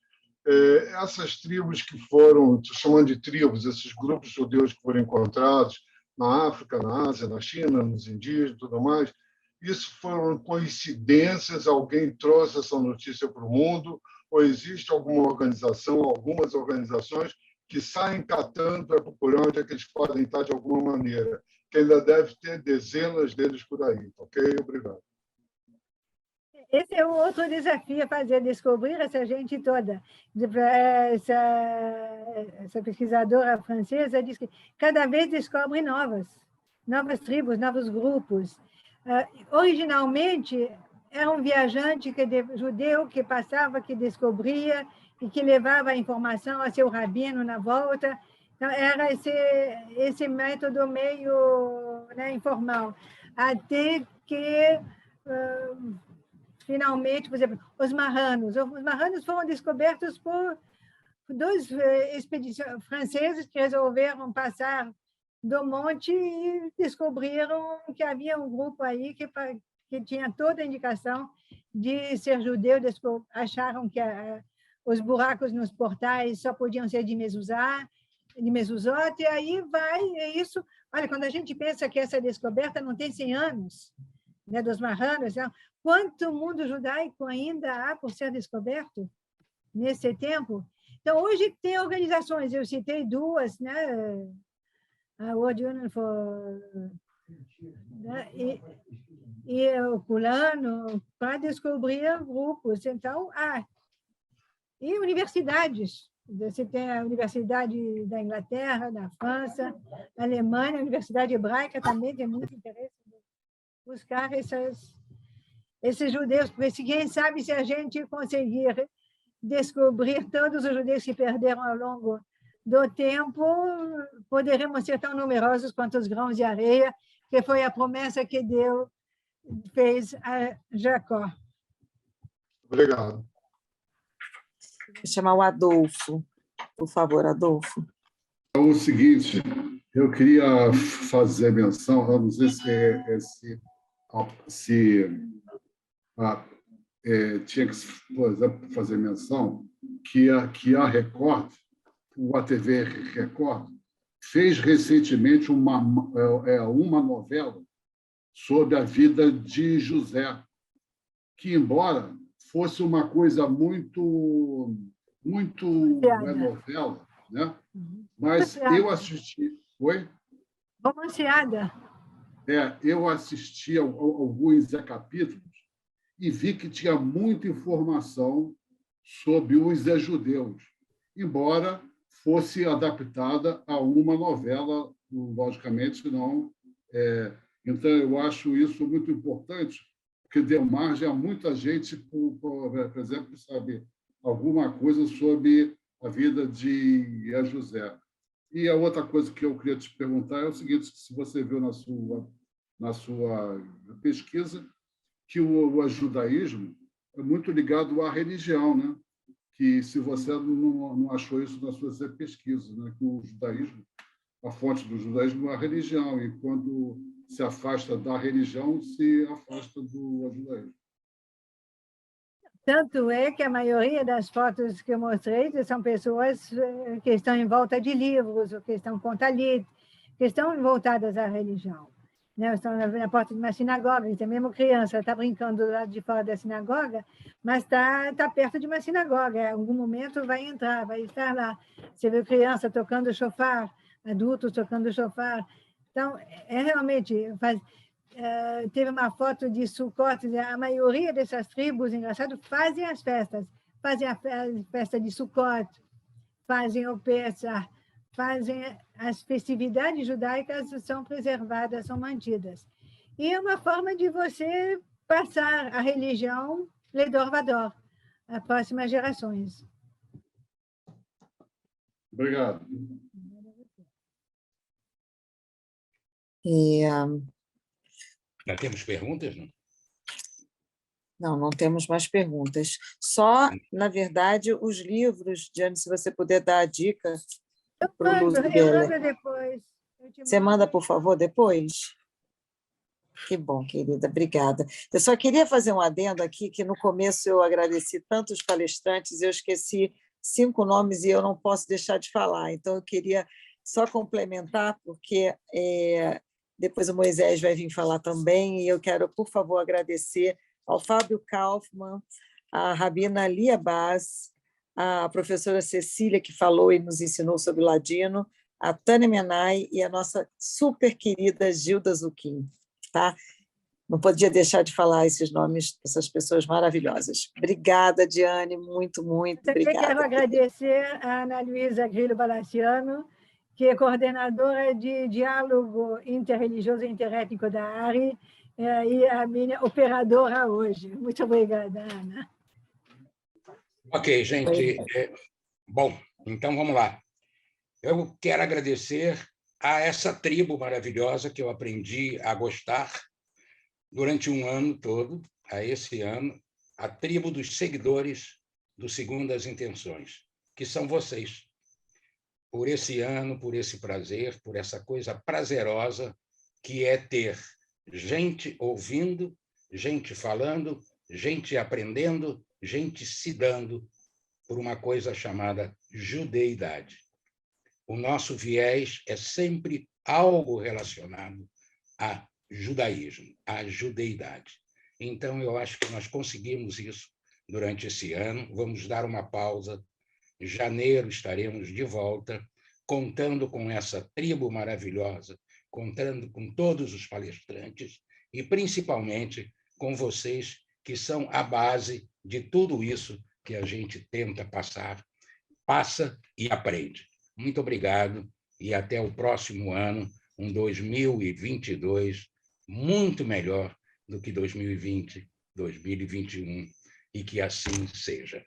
Essas tribos que foram, estou chamando de tribos, esses grupos judeus que foram encontrados na África, na Ásia, na China, nos indígenas e tudo mais, isso foram coincidências? Alguém trouxe essa notícia para o mundo? Ou existe alguma organização, algumas organizações que saem catando para procurar onde é que eles podem estar de alguma maneira? Que ainda deve ter dezenas deles por aí. Ok? Obrigado. Esse é um outro desafio, descobrir essa gente toda. Essa pesquisadora francesa diz que cada vez descobre novas tribos, novos grupos. Originalmente, era um viajante judeu que passava, que descobria e que levava a informação a seu rabino na volta. Então, era esse método meio, né, informal. Até que... finalmente, por exemplo, os marranos. Os marranos foram descobertos por 2 expedições franceses que resolveram passar do monte e descobriram que havia um grupo aí que tinha toda a indicação de ser judeu. Acharam que os buracos nos portais só podiam ser de Mezuzá, de Mezuzot, e aí isso. Olha, quando a gente pensa que essa descoberta não tem 100 anos, né, dos marranos, então, quanto mundo judaico ainda há por ser descoberto nesse tempo? Então, hoje tem organizações, eu citei 2, né? A World Union for... né? E o Culano, para descobrir grupos. Então, e universidades. Você tem a Universidade da Inglaterra, da França, da Alemanha, a Universidade Hebraica também tem muito interesse em buscar esses judeus, porque quem sabe se a gente conseguir descobrir todos os judeus que perderam ao longo do tempo, poderemos ser tão numerosos quanto os grãos de areia, que foi a promessa que Deus fez a Jacó. Obrigado. Vou chamar o Adolfo. Por favor, Adolfo. É o seguinte, eu queria fazer menção, eu não sei se tinha que, por exemplo, fazer menção que a Record, a TV Record, fez recentemente uma novela sobre a vida de José, que, embora fosse uma coisa muito novela, né? Mas eu assisti... Oi? Romanceada. Eu assisti a alguns capítulos e vi que tinha muita informação sobre os judeus, embora fosse adaptada a uma novela, logicamente não. Então, eu acho isso muito importante, porque deu margem a muita gente, por exemplo, saber alguma coisa sobre a vida de José. E a outra coisa que eu queria te perguntar é o seguinte: se você viu na sua pesquisa que o judaísmo é muito ligado à religião, né? Que se você não achou isso nas suas pesquisas, né? Que o judaísmo, a fonte do judaísmo é a religião, e quando se afasta da religião, se afasta do judaísmo. Tanto é que a maioria das fotos que eu mostrei são pessoas que estão em volta de livros, ou que estão com talit, que estão voltadas à religião. Né? Estão na porta de uma sinagoga, e tem mesmo criança, está brincando do lado de fora da sinagoga, mas está perto de uma sinagoga. Em algum momento vai entrar, vai estar lá. Você vê criança tocando shofar, adultos tocando shofar. Então, realmente... teve uma foto de Sukkot, a maioria dessas tribos, engraçado, fazem as festas. Fazem a festa de Sukkot, fazem o Pesach, fazem as festividades judaicas, são preservadas, são mantidas. E é uma forma de você passar a religião Ledor Vador, às próximas gerações. Obrigado. Já temos perguntas, não? Não temos mais perguntas. Só, na verdade, os livros, Diane, se você puder dar a dica para o Luz Eu mando depois. Você manda, por favor, depois? Que bom, querida, obrigada. Eu só queria fazer um adendo aqui, que no começo eu agradeci tantos palestrantes, eu esqueci 5 nomes e eu não posso deixar de falar. Então, eu queria só complementar, porque depois o Moisés vai vir falar também, e eu quero, por favor, agradecer ao Fábio Kaufmann, à Rabina Lia Baz, à professora Cecília, que falou e nos ensinou sobre o ladino, a Tânia Menai e a nossa super querida Gilda Zucchini. Tá? Não podia deixar de falar esses nomes dessas pessoas maravilhosas. Obrigada, Diane, muito, muito obrigada. Eu quero agradecer a Ana Luísa Grillo Balaciano, que é coordenadora de diálogo interreligioso e interétnico da ARI, e a minha operadora hoje. Muito obrigada, Ana. Ok, gente. Bom, então vamos lá. Eu quero agradecer a essa tribo maravilhosa que eu aprendi a gostar durante um ano todo, a esse ano, a tribo dos seguidores do Segundas Intenções, que são vocês. Por esse ano, por esse prazer, por essa coisa prazerosa que é ter gente ouvindo, gente falando, gente aprendendo, gente se dando por uma coisa chamada judeidade. O nosso viés é sempre algo relacionado a judaísmo, a judeidade. Então, eu acho que nós conseguimos isso durante esse ano. Vamos dar uma pausa. Em janeiro estaremos de volta, contando com essa tribo maravilhosa, contando com todos os palestrantes e, principalmente, com vocês, que são a base de tudo isso que a gente tenta passar, passa e aprende. Muito obrigado e até o próximo ano, um 2022 muito melhor do que 2020, 2021, e que assim seja.